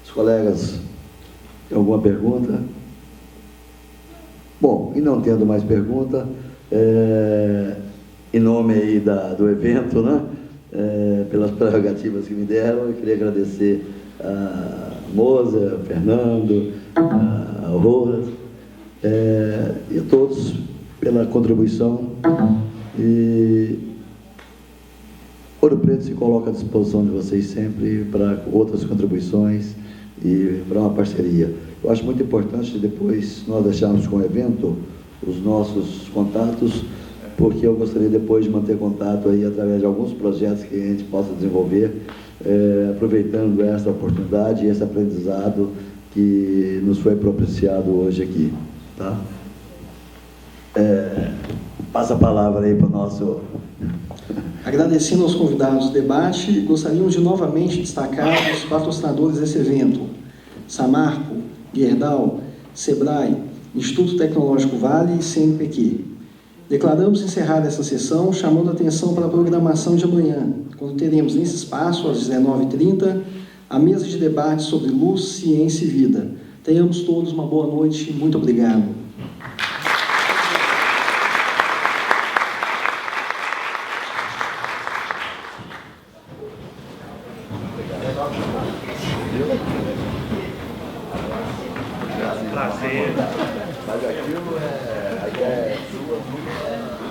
Os colegas, tem alguma pergunta? Bom, e não tendo mais pergunta, em nome aí do evento, né, pelas prerrogativas que me deram, eu queria agradecer a Moza, Fernando, a Rojas, e a todos pela contribuição. E Ouro Preto se coloca à disposição de vocês sempre para outras contribuições e para uma parceria. Eu acho muito importante depois nós deixarmos com o evento os nossos contatos, porque eu gostaria depois de manter contato aí através de alguns projetos que a gente possa desenvolver, aproveitando essa oportunidade e esse aprendizado que nos foi propiciado hoje aqui. Tá? Passa a palavra aí para o nosso... Agradecendo aos convidados do debate, gostaríamos de novamente destacar os patrocinadores desse evento: Samarco, Gerdau, Sebrae, Instituto Tecnológico Vale e CNPq. Declaramos encerrada essa sessão, chamando a atenção para a programação de amanhã, quando teremos nesse espaço, às 19h30, a mesa de debate sobre luz, ciência e vida. Tenhamos todos uma boa noite. Muito obrigado. Prazer. Mas aquilo é. A ideia é sua.